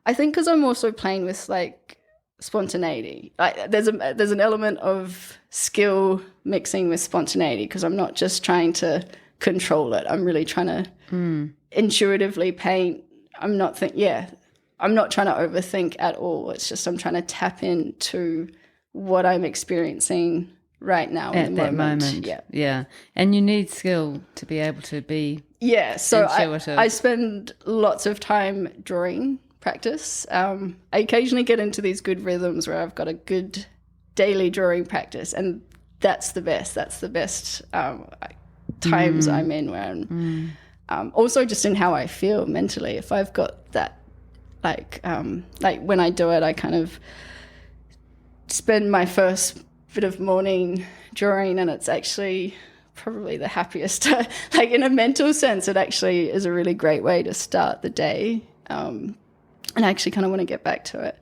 I think because I'm also playing with like spontaneity. Like there's an element of skill mixing with spontaneity, because I'm not just trying to control it. I'm really trying to intuitively paint. I'm not trying to overthink at all. It's just I'm trying to tap into what I'm experiencing right now at in the that moment. Yeah. And you need skill to be able to be so intuitive. I spend lots of time drawing practice. I occasionally get into these good rhythms where I've got a good daily drawing practice, and that's the best. That's the best times I'm in, where I'm also just in how I feel mentally. If I've got that, like when I do it, I kind of spend my first bit of morning drawing, and it's actually probably the happiest. Like in a mental sense, it actually is a really great way to start the day. And I actually kind of want to get back to it.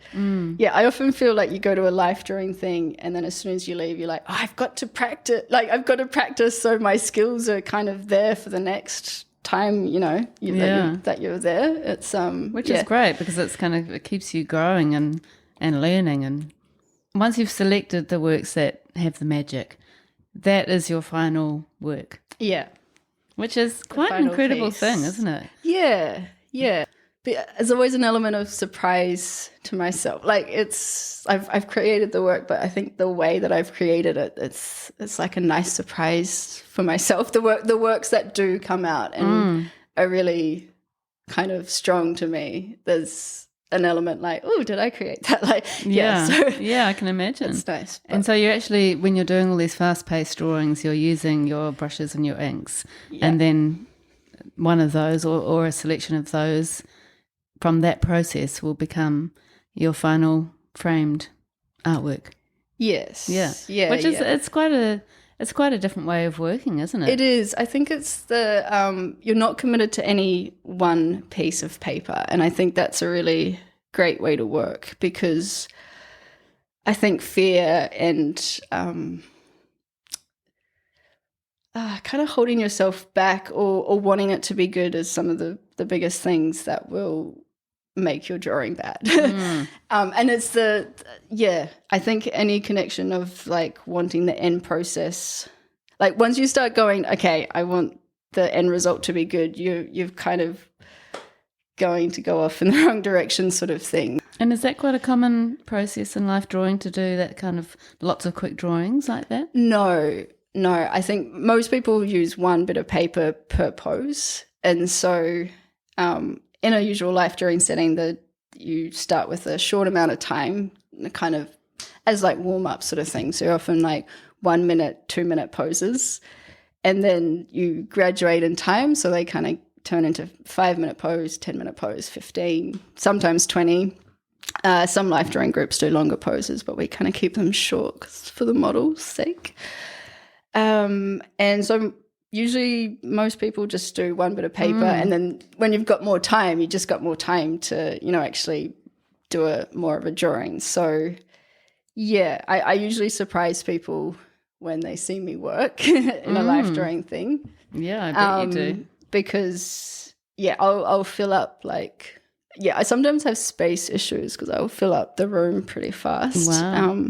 Yeah, I often feel like you go to a life drawing thing, and then as soon as you leave, you're like, I've got to practice. Like I've got to practice so my skills are kind of there for the next time, that you're there. It's which is great, because it keeps you growing and learning. And once you've selected the works that have the magic, that is your final work. Yeah. Which is quite an incredible thing, isn't it? Yeah, yeah. But there's always an element of surprise to myself. Like I've created the work, but I think the way that I've created it, it's like a nice surprise for myself. The works that do come out and are really kind of strong to me. There's an element like, oh, did I create that? Like, I can imagine. It's nice. And so you're actually, when you're doing all these fast-paced drawings, you're using your brushes and your inks, and then one of those or a selection of those from that process will become your final framed artwork. Yes. Yeah. Which is it's quite a different way of working, isn't it? It is. I think it's you're not committed to any one piece of paper, and I think that's a really great way to work, because I think fear and kind of holding yourself back or wanting it to be good is some of the biggest things that will make your drawing bad. And it's I think any connection of like wanting the end process, like once you start going, okay, I want the end result to be good, you've kind of going to go off in the wrong direction sort of thing. And is that quite a common process in life drawing, to do that kind of lots of quick drawings like that? No, I think most people use one bit of paper per pose. And so in a usual life drawing setting, you start with a short amount of time, kind of as like warm-up sort of thing. So often like 1 minute, 2 minute poses. And then you graduate in time, so they kind of turn into 5 minute pose, 10 minute pose, 15, sometimes 20. Some life drawing groups do longer poses, but we kind of keep them short for the model's sake. And so usually most people just do one bit of paper, and then when you've got more time, you just got more time to, actually do more of a drawing. So yeah, I usually surprise people when they see me work in a life drawing thing. Yeah, I bet you do. Because I'll fill up I sometimes have space issues because I'll fill up the room pretty fast. Wow.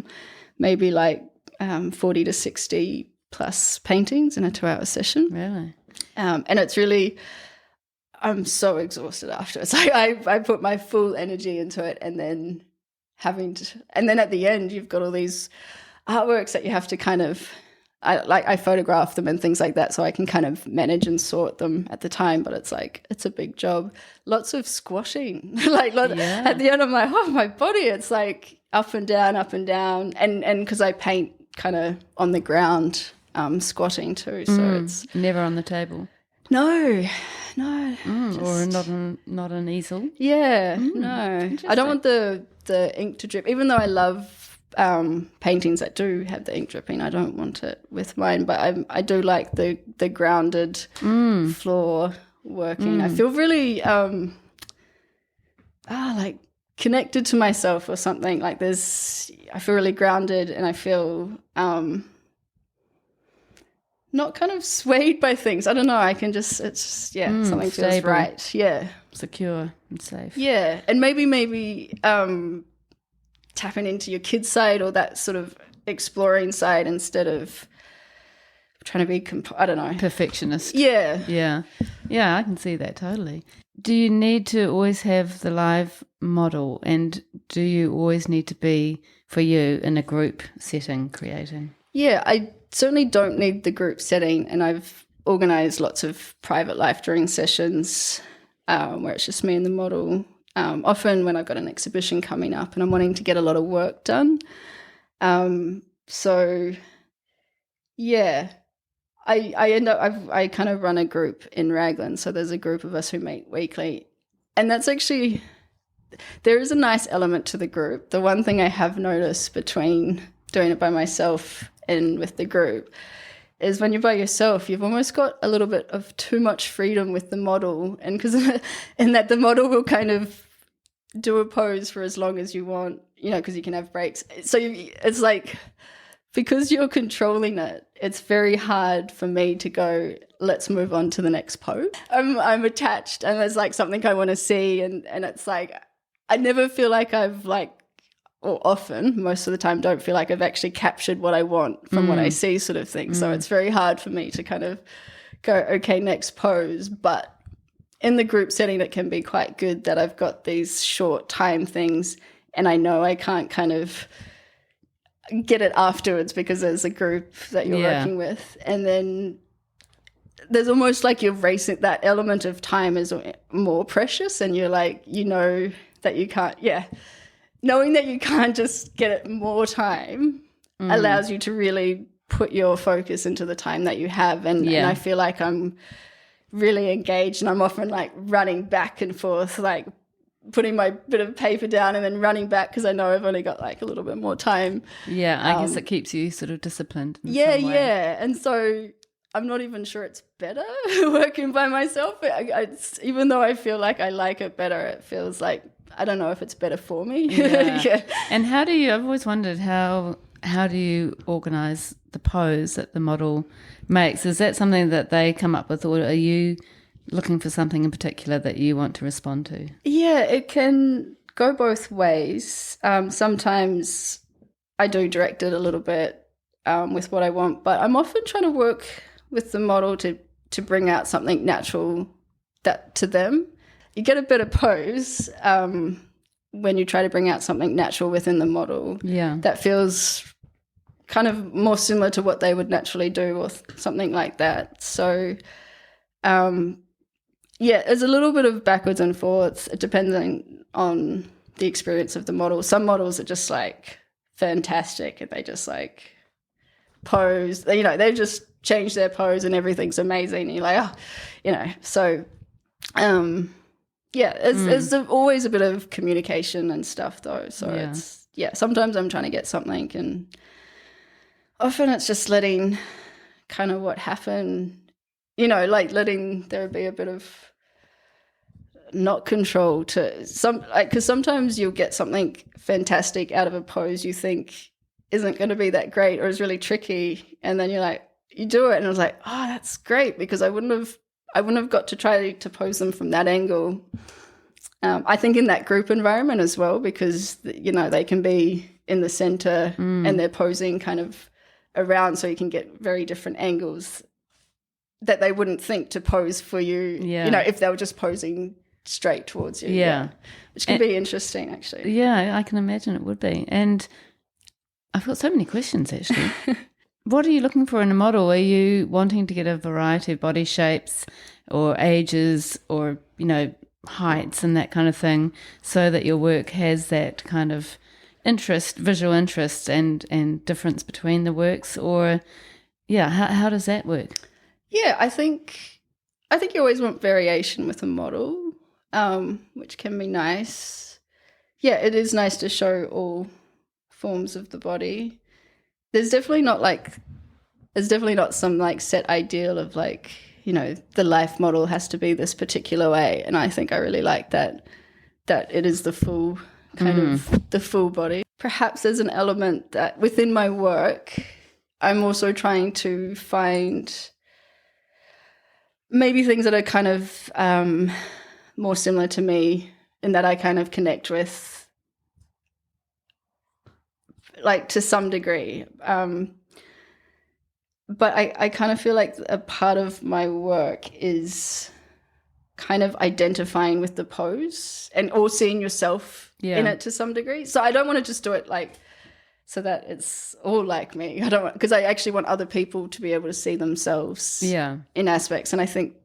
Maybe 40 to 60 plus paintings in a 2-hour session. Really? And it's really, I'm so exhausted afterwards. I put my full energy into it, and then and then at the end you've got all these artworks that you have to kind of, I photograph them and things like that, so I can kind of manage and sort them at the time, but it's a big job. Lots of squashing. At the end I'm like, oh, my body, it's like up and down, and because I paint kind of on the ground, squatting too, so it's never on the table. No. Or not an easel. Yeah, no. I don't want the ink to drip, even though I love paintings that do have the ink dripping. I don't want it with mine, but I do like the grounded floor working. I feel really like connected to myself or something. Like I feel really grounded, and I feel not kind of swayed by things. I don't know. I can just, it's just, something stable. feels right. Yeah. Secure and safe. Yeah. And maybe tapping into your kid's side, or that sort of exploring side, instead of trying to be, I don't know. Perfectionist. Yeah. Yeah. Yeah, I can see that totally. Do you need to always have the live model, and do you always need to be, for you, in a group setting creating? Yeah, I certainly don't need the group setting, and I've organised lots of private life drawing sessions where it's just me and the model. Often when I've got an exhibition coming up and I'm wanting to get a lot of work done. So yeah, I kind of run a group in Raglan. So there's a group of us who meet weekly, and that's actually, there is a nice element to the group. The one thing I have noticed between doing it by myself and with the group is when you're by yourself, you've almost got a little bit of too much freedom with the model, and that the model will kind of do a pose for as long as you want, because you can have breaks. So it's like, because you're controlling it, it's very hard for me to go, let's move on to the next pose. I'm attached, and there's like something I want to see, and it's like, I never feel like or often, most of the time, don't feel like I've actually captured what I want from what I see, sort of thing. So it's very hard for me to kind of go, okay, next pose. But in the group setting, it can be quite good that I've got these short time things, and I know I can't kind of get it afterwards because there's a group that you're working with. And then there's almost like you're racing, that element of time is more precious, and you're like, that you can't, knowing that you can't just get it more time allows you to really put your focus into the time that you have. And I feel like I'm really engaged, and I'm often like running back and forth, like putting my bit of paper down and then running back because I know I've only got like a little bit more time. Yeah, I guess it keeps you sort of disciplined. Yeah. And so I'm not even sure it's better working by myself. Even though I feel like I like it better, it feels like I don't know if it's better for me. Yeah. Yeah. And I've always wondered how do you organise the pose that the model makes? Is that something that they come up with, or are you looking for something in particular that you want to respond to? Yeah, it can go both ways. Sometimes I do direct it a little bit with what I want, but I'm often trying to work with the model to bring out something natural that to them. You get a better pose when you try to bring out something natural within the model. Yeah. That feels kind of more similar to what they would naturally do or something like that. So, yeah, there's a little bit of backwards and forwards depending on the experience of the model. Some models are just like fantastic and they just like pose, you know, they've just changed their pose and everything's amazing. And you're like, oh, you know, so yeah, there's always a bit of communication and stuff though. So sometimes I'm trying to get something and often it's just letting kind of what happened, you know, like letting there be a bit of not control to some, like, because sometimes you'll get something fantastic out of a pose you think isn't going to be that great or is really tricky, and then you're like, you do it and I was like, oh, that's great, because I wouldn't have got to try to pose them from that angle. I think in that group environment as well, because, you know, they can be in the center and they're posing kind of around, so you can get very different angles that they wouldn't think to pose for you, you know, if they were just posing straight towards you. Yeah. Which can be interesting, actually. Yeah, I can imagine it would be. And I've got so many questions, actually. What are you looking for in a model? Are you wanting to get a variety of body shapes or ages or, you know, heights and that kind of thing, so that your work has that kind of interest, visual interest and difference between the works? Or, yeah, how does that work? Yeah, I think you always want variation with a model, which can be nice. Yeah, it is nice to show all forms of the body. There's definitely not some like set ideal of like, you know, the life model has to be this particular way. And I think I really like that it is the full kind of the full body. Perhaps there's an element that within my work, I'm also trying to find maybe things that are kind of more similar to me, and that I kind of connect with, like, to some degree. But I kind of feel like a part of my work is kind of identifying with the pose and or seeing yourself in it to some degree. So I don't want to just do it like so that it's all like me. I don't want, because I actually want other people to be able to see themselves in aspects. And I think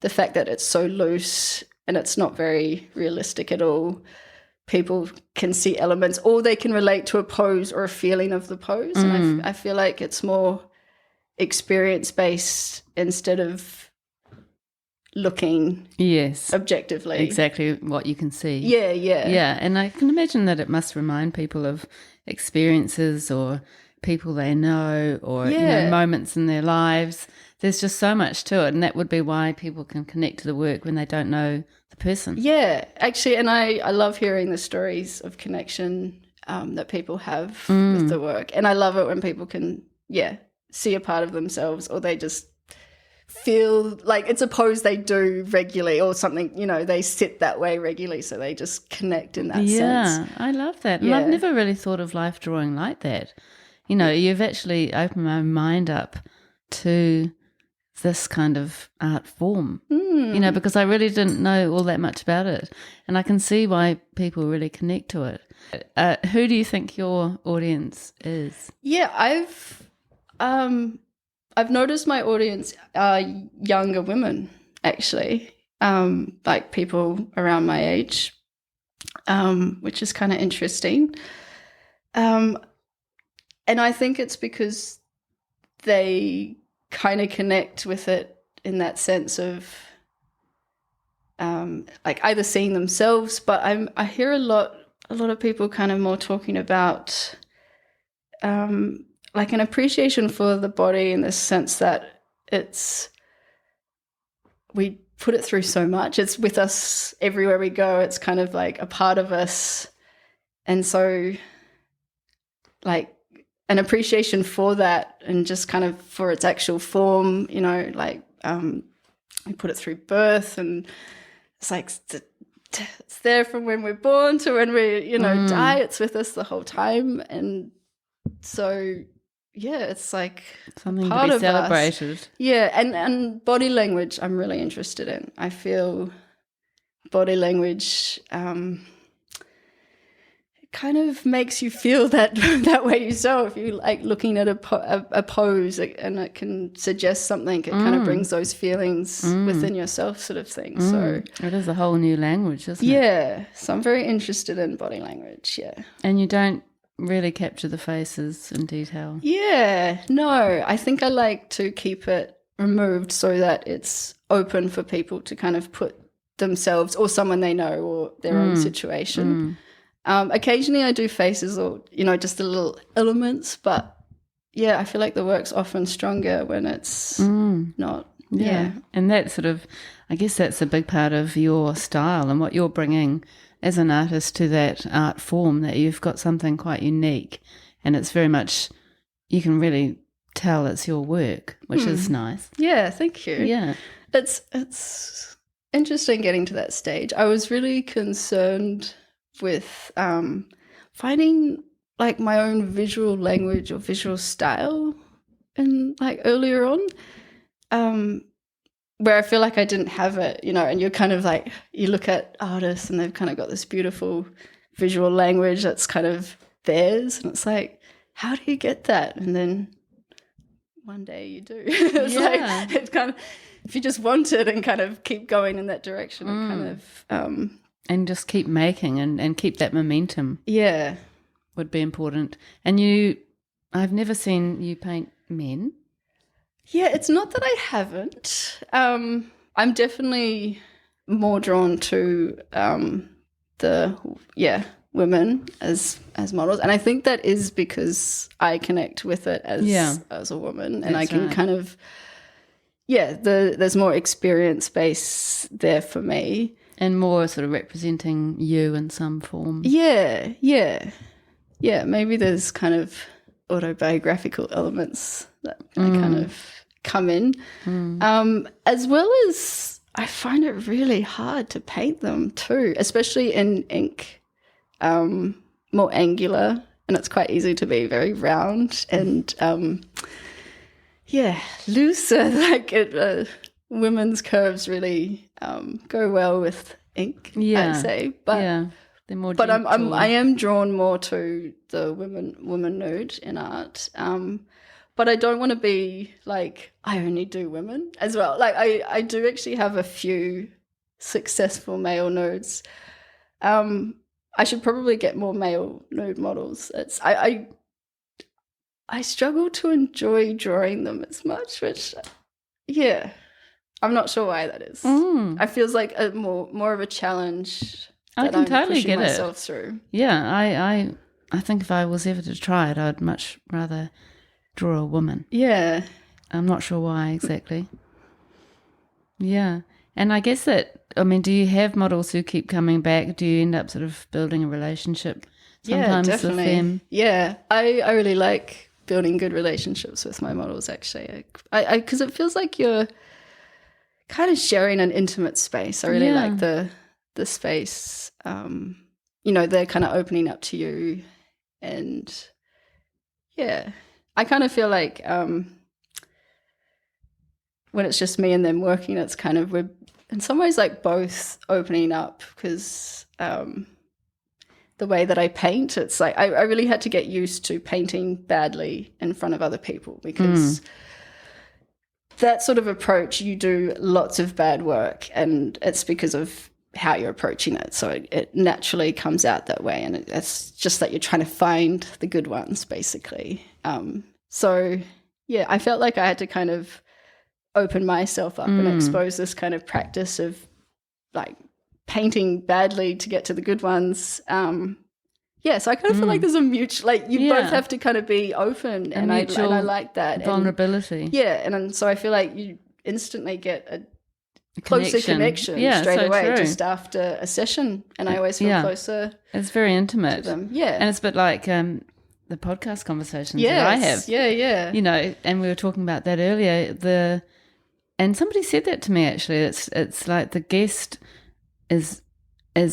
the fact that it's so loose and it's not very realistic at all, people can see elements or they can relate to a pose or a feeling of the pose. And I feel like it's more experience-based instead of looking objectively. Exactly what you can see. Yeah. And I can imagine that it must remind people of experiences or people they know or you know, moments in their lives. There's just so much to it, and that would be why people can connect to the work when they don't know the person. Yeah, actually, and I love hearing the stories of connection that people have with the work, and I love it when people can see a part of themselves, or they just feel like it's a pose they do regularly or something, you know, they sit that way regularly, so they just connect in that sense. Yeah, I love that. And I've never really thought of life drawing like that. You know, you've actually opened my mind up to this kind of art form, you know, because I really didn't know all that much about it. And I can see why people really connect to it. Who do you think your audience is? Yeah, I've noticed my audience are younger women, actually, like people around my age, which is kind of interesting. And I think it's because they kind of connect with it in that sense of like either seeing themselves, but I hear a lot of people kind of more talking about like an appreciation for the body in the sense that we put it through so much. It's with us everywhere we go. It's kind of like a part of us. And so like an appreciation for that and just kind of for its actual form, you know, like we put it through birth, and it's like it's there from when we're born to when we, you know, die. It's with us the whole time. And so, yeah, it's like something part to be of celebrated. Us. Yeah, and body language I'm really interested in. I feel body language kind of makes you feel that way yourself. You like looking at a pose, and it can suggest something. It kind of brings those feelings within yourself, sort of thing. So it is a whole new language, isn't it? Yeah, so I'm very interested in body language. Yeah, and you don't really capture the faces in detail. Yeah, no, I think I like to keep it removed so that it's open for people to kind of put themselves or someone they know or their own situation. Occasionally I do faces or, you know, just the little elements, but yeah, I feel like the work's often stronger when it's not. Yeah. And that sort of, I guess that's a big part of your style and what you're bringing as an artist to that art form, that you've got something quite unique, and it's very much, you can really tell it's your work, which is nice. Yeah, thank you. Yeah. It's interesting getting to that stage. I was really concerned with finding like my own visual language or visual style and like earlier on, where I feel like I didn't have it, you know, and you're kind of like, you look at artists and they've kind of got this beautiful visual language that's kind of theirs, and it's like, how do you get that? And then one day you do. It's like, it's kind of, if you just want it and kind of keep going in that direction, it kind of and just keep making and keep that momentum. Yeah. Would be important. And I've never seen you paint men. Yeah, it's not that I haven't. I'm definitely more drawn to women as models, and I think that is because I connect with it as a woman, and I can kind of there's more experience base there for me, and more sort of representing you in some form. Yeah. Maybe there's kind of autobiographical elements that I kind of come in, as well as I find it really hard to paint them too, especially in ink, more angular, and it's quite easy to be very round and looser. Like women's curves really go well with ink, I'd say, but they're more gentle. But I am drawn more to the woman nude in art. But I don't want to be like, I only do women as well. Like I do actually have a few successful male nudes. I should probably get more male nude models. I struggle to enjoy drawing them as much, which I'm not sure why that is. I feels like a more of a challenge. I can totally get myself through. Yeah, I think if I was ever to try it, I'd much rather draw a woman. Yeah. I'm not sure why exactly. Yeah. And I guess do you have models who keep coming back? Do you end up sort of building a relationship sometimes with them? Yeah. I really like building good relationships with my models, actually. Because it feels like you're kind of sharing an intimate space. I really like the space. They're kind of opening up to you, and I kind of feel like when it's just me and them working, it's kind of, we're in some ways like both opening up, because the way that I paint, it's like I really had to get used to painting badly in front of other people, because that sort of approach, you do lots of bad work, and it's because of how you're approaching it. So it naturally comes out that way, and it's just that you're trying to find the good ones, basically. I felt like I had to kind of open myself up and expose this kind of practice of like painting badly to get to the good ones. So I kind of feel like there's a mutual, like you both have to kind of be open, and I like that vulnerability. And so I feel like you instantly get closer connection straight away just after a session, and I always feel closer. It's very intimate to them. And it's a bit like the podcast conversations that I have. You know, and we were talking about that earlier. And somebody said that to me actually. It's like the guest is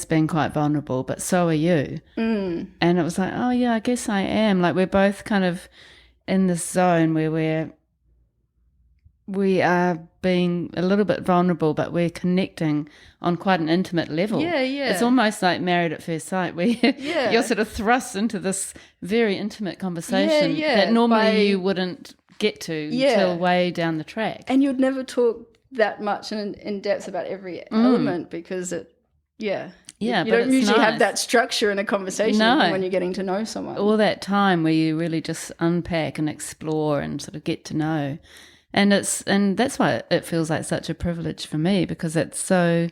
being quite vulnerable, but so are you. And it was like, oh yeah, I guess I am. Like we're both kind of in this zone where we are being a little bit vulnerable, but we're connecting on quite an intimate level. It's almost like Married at First Sight, where you're sort of thrust into this very intimate conversation that normally you wouldn't get to till way down the track. And you'd never talk that much in depth about every element because you don't usually have that structure in a conversation when you're getting to know someone. All that time where you really just unpack and explore and sort of get to know. And that's why it feels like such a privilege for me, because it's so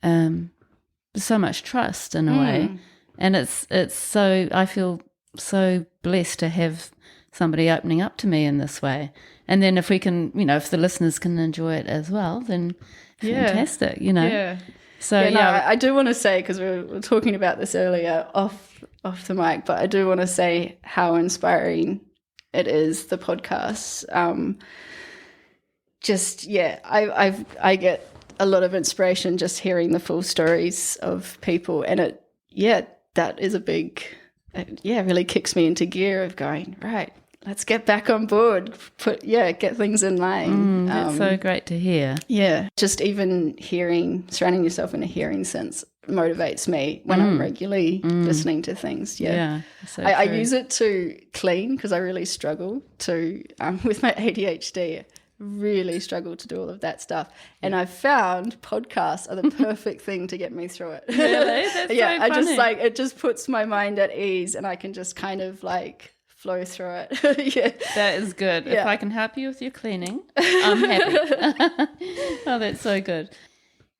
much trust in a way, and it's so, I feel so blessed to have somebody opening up to me in this way. And then if we can, if the listeners can enjoy it as well, then fantastic, So I do want to say, because we were talking about this earlier off the mic, but I do want to say how inspiring it is, the podcast. I get a lot of inspiration just hearing the full stories of people, and that is a big, really kicks me into gear of going, right, let's get back on board, get things in line. That's so great to hear. Yeah, just even surrounding yourself in a hearing sense motivates me when I'm regularly listening to things. I use it to clean, because I really struggle to, with my ADHD, really struggle to do all of that stuff, and I've found podcasts are the perfect thing to get me through it. Really? That's so funny. I just it just puts my mind at ease, and I can just kind of flow through it. That is good. If I can help you with your cleaning, I'm happy. Oh, that's so good.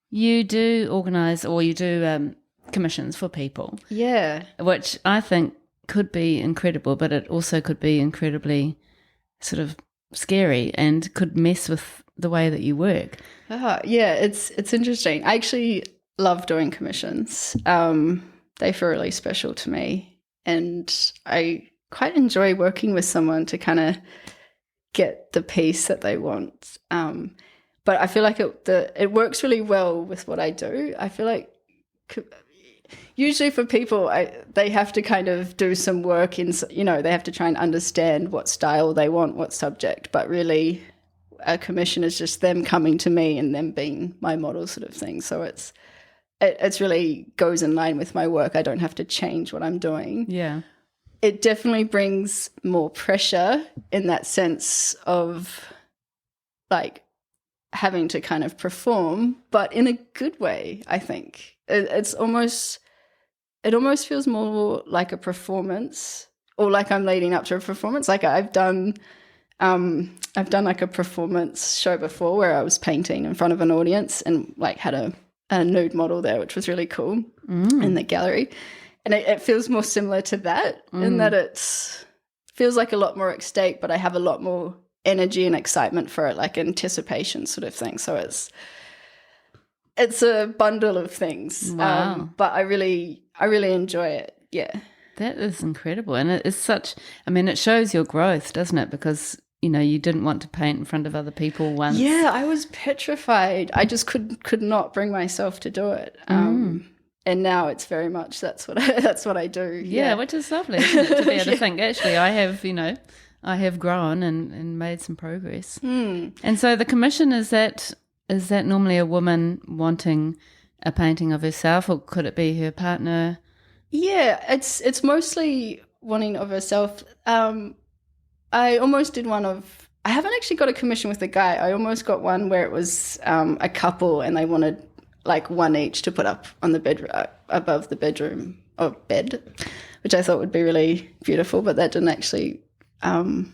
You do organise, or you do commissions for people, which I think could be incredible, but it also could be incredibly sort of scary and could mess with the way that you work. It's interesting. I actually love doing commissions. They feel really special to me, and I quite enjoy working with someone to kind of get the piece that they want. But I feel like it works really well with what I do. I feel like usually for people, they have to kind of do some work in, they have to try and understand what style they want, what subject, but really a commission is just them coming to me and them being my model sort of thing. So it's really goes in line with my work. I don't have to change what I'm doing. Yeah. It definitely brings more pressure in that sense of having to kind of perform, but in a good way, I think. It almost feels more like a performance, or like I'm leading up to a performance. Like I've done like a performance show before where I was painting in front of an audience and had a nude model there, which was really cool in the gallery. And it feels more similar to that in that it feels like a lot more at stake, but I have a lot more energy and excitement for it, like anticipation sort of thing. So it's a bundle of things. Wow. But I really enjoy it. Yeah. That is incredible. And it's such, it shows your growth, doesn't it? Because, you didn't want to paint in front of other people once. Yeah, I was petrified. I just could not bring myself to do it. And now it's very much that's what I do. Yeah, which is lovely, isn't it, to be able to think, actually, I have grown and made some progress. And so the commission, is that normally a woman wanting a painting of herself, or could it be her partner? Yeah, it's mostly wanting of herself. I almost did one of, I haven't actually got a commission with a guy. I almost got one where it was a couple and they wanted one each to put up on the bed above the bedroom or bed, which I thought would be really beautiful, but that didn't actually that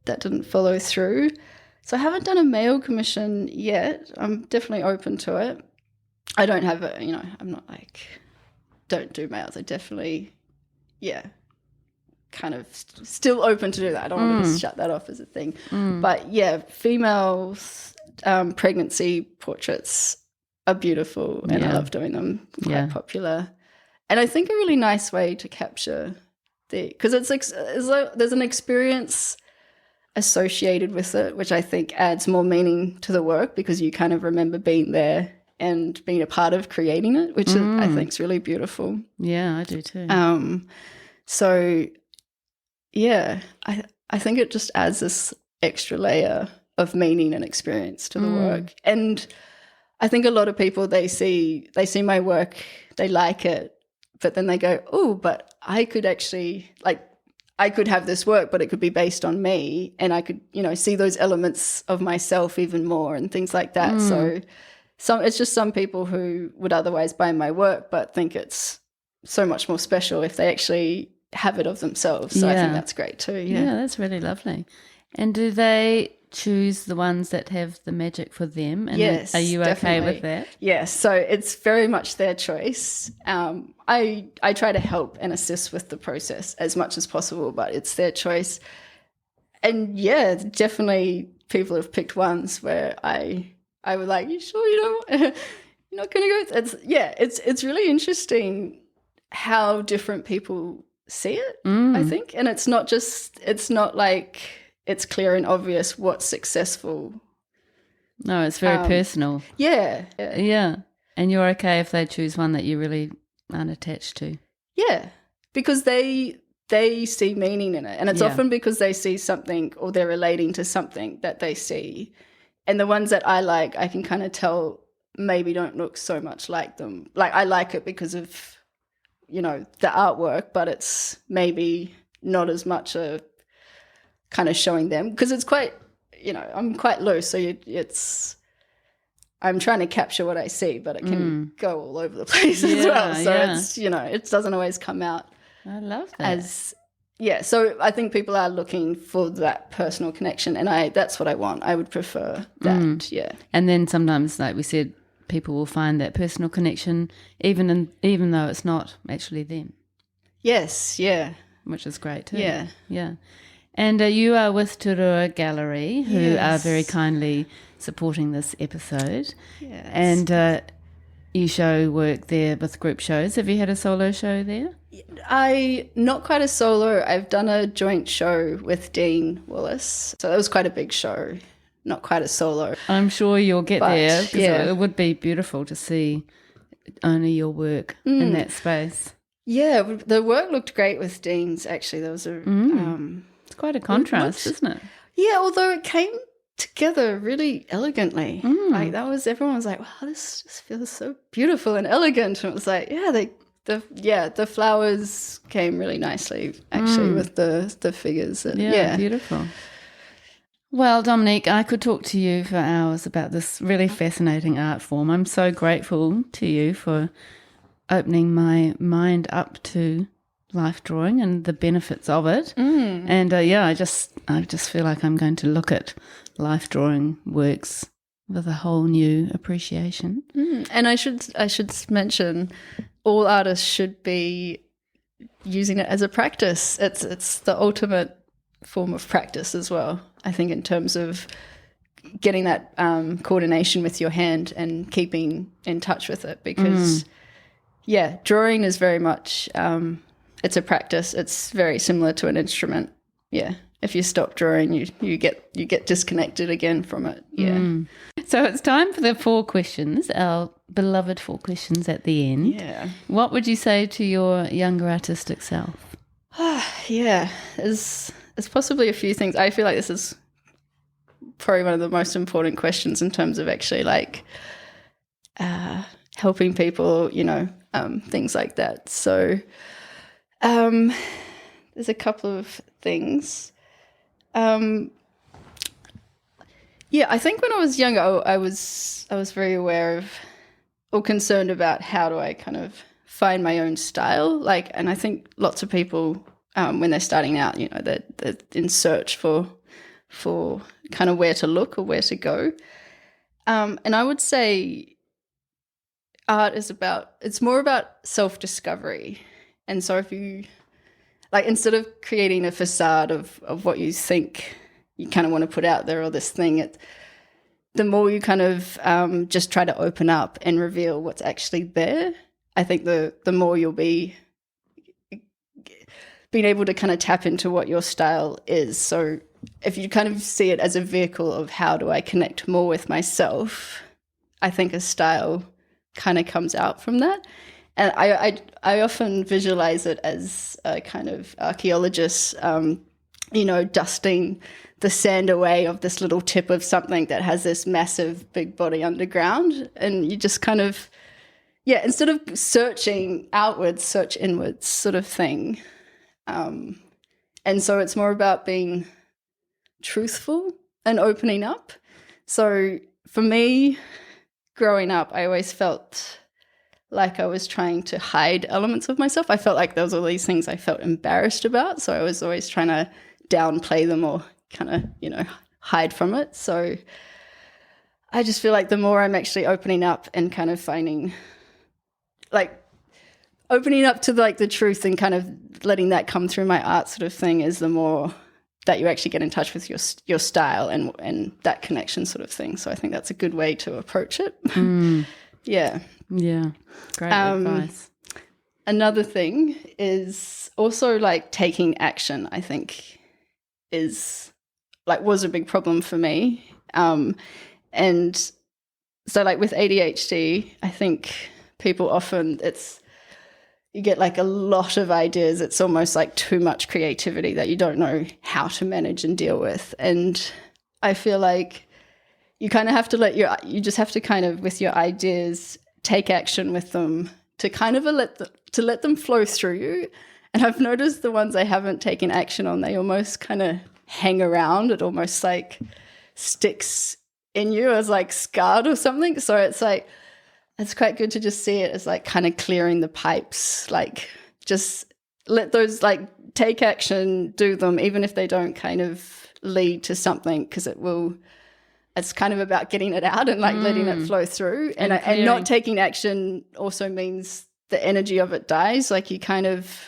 didn't follow through. So I haven't done a male commission yet. I'm definitely open to it. I don't have I'm not don't do males. I definitely kind of still open to do that. I don't want to just shut that off as a thing. But yeah, females pregnancy portraits are beautiful, and I love doing them. Quite popular, and I think a really nice way to capture because it's like there's an experience associated with it, which I think adds more meaning to the work because you kind of remember being there and being a part of creating it, which I think is really beautiful. Yeah, I do too. So yeah, I think it just adds this extra layer of meaning and experience to the work. And I think a lot of people, they see my work, they like it, but then they go, oh, but I could actually, like, I could have this work, but it could be based on me, and I could, see those elements of myself even more and things like that. So it's just some people who would otherwise buy my work but think it's so much more special if they actually have it of themselves. So I think that's great too. Yeah, that's really lovely. And do they choose the ones that have the magic for them? And yes, are you definitely. okay with that? Yes, so it's very much their choice. I try to help and assist with the process as much as possible, but it's their choice. And yeah, definitely people have picked ones where I was like, you sure you're not going to go? It's really interesting how different people see it, I think. And it's not like it's clear and obvious what's successful. No, it's very personal. Yeah. And you're okay if they choose one that you really aren't attached to. Yeah, because they see meaning in it. And it's often because they see something or they're relating to something that they see. And the ones that I like, I can kind of tell maybe don't look so much like them. Like I like it because of, the artwork, but it's maybe not as much a kind of showing them because it's quite, I'm quite loose. So I'm trying to capture what I see, but it can go all over the place as well. So it's, it doesn't always come out. I love that. So I think people are looking for that personal connection, and that's what I want. I would prefer that, And then sometimes, like we said, people will find that personal connection even though it's not actually them. Yes, yeah. Which is great too. Yeah. Yeah. And you are with Turua Gallery, who are very kindly supporting this episode. Yes. And you show work there with group shows. Have you had a solo show there? Not quite a solo. I've done a joint show with Dean Wallace. So that was quite a big show, not quite a solo. I'm sure you'll get there because it would be beautiful to see only your work in that space. Yeah, the work looked great with Dean's, actually. There was it's quite a contrast, isn't it? Yeah, although it came together really elegantly. Like everyone was like, wow, this just feels so beautiful and elegant. And it was like, the flowers came really nicely actually with the figures. Beautiful. Well, Dominique, I could talk to you for hours about this really fascinating art form. I'm so grateful to you for opening my mind up to life drawing and the benefits of it. And I just feel like I'm going to look at life drawing works with a whole new appreciation. And I should mention, all artists should be using it as a practice. It's the ultimate form of practice as well, I think, in terms of getting that coordination with your hand and keeping in touch with it, because drawing is very much it's a practice. It's very similar to an instrument. If you stop drawing, you get disconnected again from it. So it's time for the 4 questions, our beloved 4 questions at the end. What would you say to your younger artistic self? There's possibly a few things. I feel like this is probably one of the most important questions in terms of actually like helping people, things like that. So there's a couple of things. I think when I was younger, I was very aware of or concerned about how do I kind of find my own style. And I think lots of people when they're starting out, they're in search for kind of where to look or where to go. And I would say art it's more about self-discovery. And so if you, instead of creating a facade of what you think you kind of want to put out there or this thing, the more you kind of just try to open up and reveal what's actually there, I think the more you'll be being able to kind of tap into what your style is. So if you kind of see it as a vehicle of how do I connect more with myself, I think a style kind of comes out from that. And I often visualize it as a kind of archaeologist, dusting the sand away of this little tip of something that has this massive big body underground. And you just kind of, instead of searching outwards, search inwards sort of thing. And so it's more about being truthful and opening up. So for me, growing up, I always felt like I was trying to hide elements of myself. I felt like there was all these things I felt embarrassed about. So I was always trying to downplay them or kind of, hide from it. So I just feel like the more I'm actually opening up and kind of finding, like, opening up to like the truth and kind of letting that come through my art sort of thing is the more that you actually get in touch with your style and that connection sort of thing. So I think that's a good way to approach it. Yeah. Yeah. Great advice. Another thing is also like taking action, I think was a big problem for me. And so like with ADHD, I think people often you get like a lot of ideas. It's almost like too much creativity that you don't know how to manage and deal with. And I feel like you kind of have to you just have to kind of, with your ideas, take action with them to kind of let them flow through you. And I've noticed the ones I haven't taken action on, they almost kind of hang around. It almost like sticks in you as like scarred or something. So it's like, it's quite good to just see it as like kind of clearing the pipes, like just let those, like, take action, do them, even if they don't kind of lead to something, because it's kind of about getting it out and like letting it flow through. And not taking action also means the energy of it dies. Like you kind of,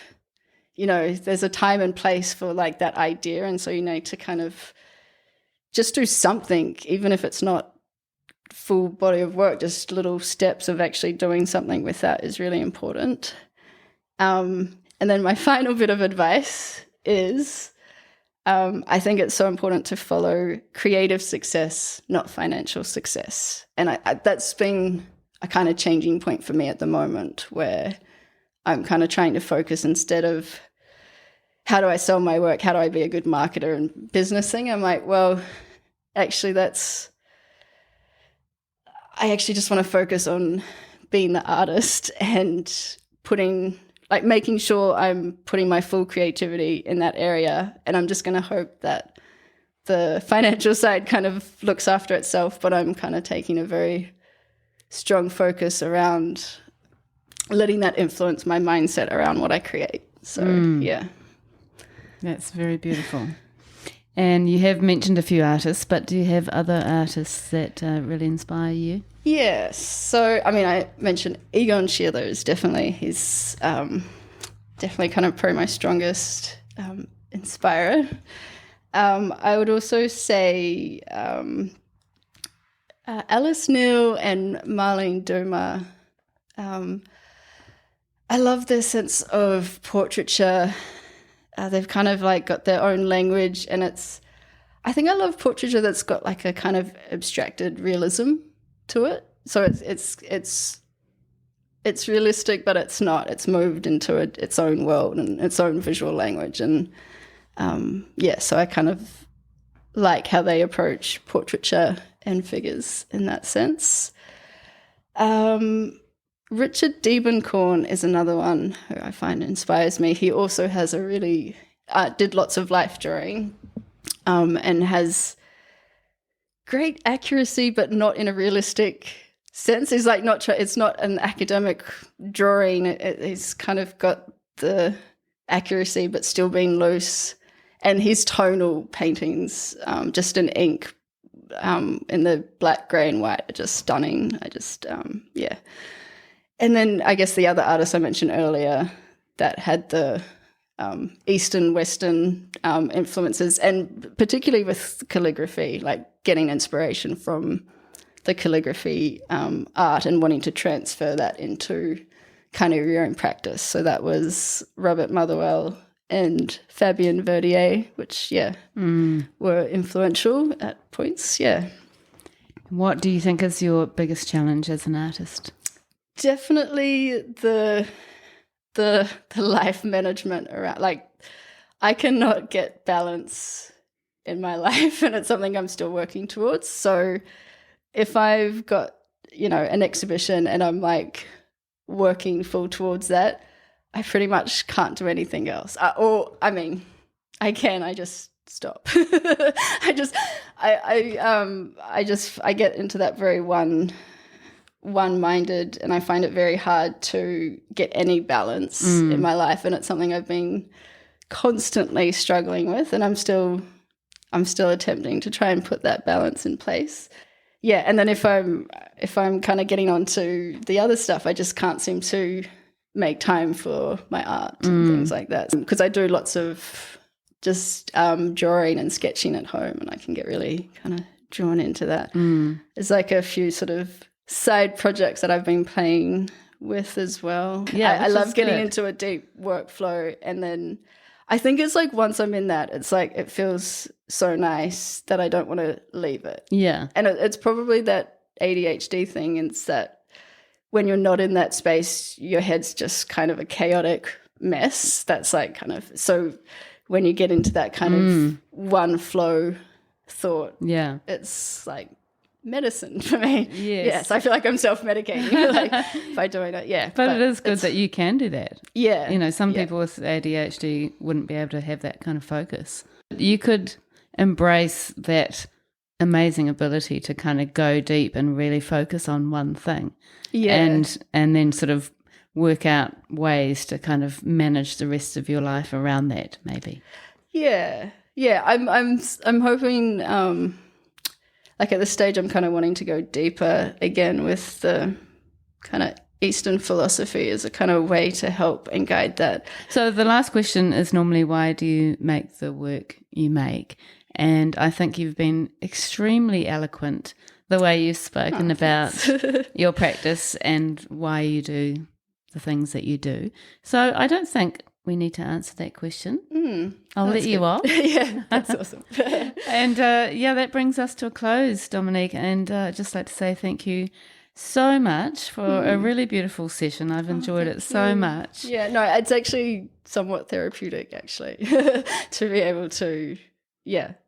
there's a time and place for like that idea. And so you need to kind of just do something, even if it's not full body of work, just little steps of actually doing something with that is really important. And then my final bit of advice is I think it's so important to follow creative success, not financial success. And that's been a kind of changing point for me at the moment, where I'm kind of trying to focus, instead of how do I sell my work, how do I be a good marketer and business thing, I'm like, well, actually I actually just want to focus on being the artist and making sure I'm putting my full creativity in that area. And I'm just going to hope that the financial side kind of looks after itself, but I'm kind of taking a very strong focus around letting that influence my mindset around what I create. So, yeah. That's very beautiful. And you have mentioned a few artists, but do you have other artists that really inspire you? Yes. So, I mean, I mentioned Egon Schiele is definitely, he's definitely kind of probably my strongest inspirer. I would also say Alice Neal and Marlene Dumas. I love their sense of portraiture. They've kind of like got their own language, and I think I love portraiture that's got like a kind of abstracted realism to it. So it's realistic, but it's not. It's moved into its own world and its own visual language. And so I kind of like how they approach portraiture and figures in that sense. Richard Diebenkorn is another one who I find inspires me. He also has a really did lots of life drawing, and has great accuracy, but not in a realistic sense. It's like it's not an academic drawing. It's kind of got the accuracy, but still being loose. And his tonal paintings, just in ink, in the black, grey, and white, are just stunning. And then I guess the other artists I mentioned earlier that had the Eastern, Western influences, and particularly with calligraphy, like getting inspiration from the calligraphy art and wanting to transfer that into kind of your own practice. So that was Robert Motherwell and Fabien Verdier, which, were influential at points, What do you think is your biggest challenge as an artist? Definitely the life management around, like, I cannot get balance in my life, and it's something I'm still working towards. So if I've got, an exhibition and I'm like working full towards that, I pretty much can't do anything else. I can, I just stop. I get into that very one-minded, and I find it very hard to get any balance in my life, and it's something I've been constantly struggling with, and I'm still attempting to try and put that balance in place. Yeah, and then if I'm kind of getting onto the other stuff, I just can't seem to make time for my art and things like that, because I do lots of just drawing and sketching at home, and I can get really kind of drawn into that. There's like a few sort of side projects that I've been playing with as well. I love getting into a deep workflow, and then I think it's like once I'm in that, it's like it feels so nice that I don't want to leave it. Yeah. And it's probably that ADHD thing. It's that when you're not in that space, your head's just kind of a chaotic mess. That's like kind of, so when you get into that kind of one flow thought, it's like medicine for me. Yes, I feel like I'm self-medicating like by doing it. But it is good that you can do that. Some people with ADHD wouldn't be able to have that kind of focus. You could embrace that amazing ability to kind of go deep and really focus on one thing, and then sort of work out ways to kind of manage the rest of your life around that, maybe. I'm hoping like at this stage, I'm kind of wanting to go deeper again with the kind of Eastern philosophy as a kind of way to help and guide that. So the last question is normally, why do you make the work you make? And I think you've been extremely eloquent the way you've spoken about your practice and why you do the things that you do. So I don't think we need to answer that question. I'll let you off. Yeah, that's awesome. And that brings us to a close, Dominique. And I'd just like to say thank you so much for a really beautiful session. I've enjoyed it so much. Yeah, no, it's actually somewhat therapeutic, actually, to be able to,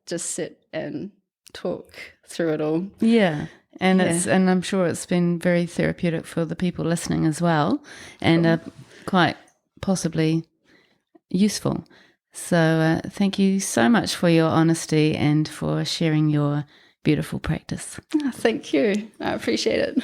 just sit and talk through it all. Yeah. And and I'm sure it's been very therapeutic for the people listening as well, and quite possibly useful. So thank you so much for your honesty and for sharing your beautiful practice. Thank you. I appreciate it.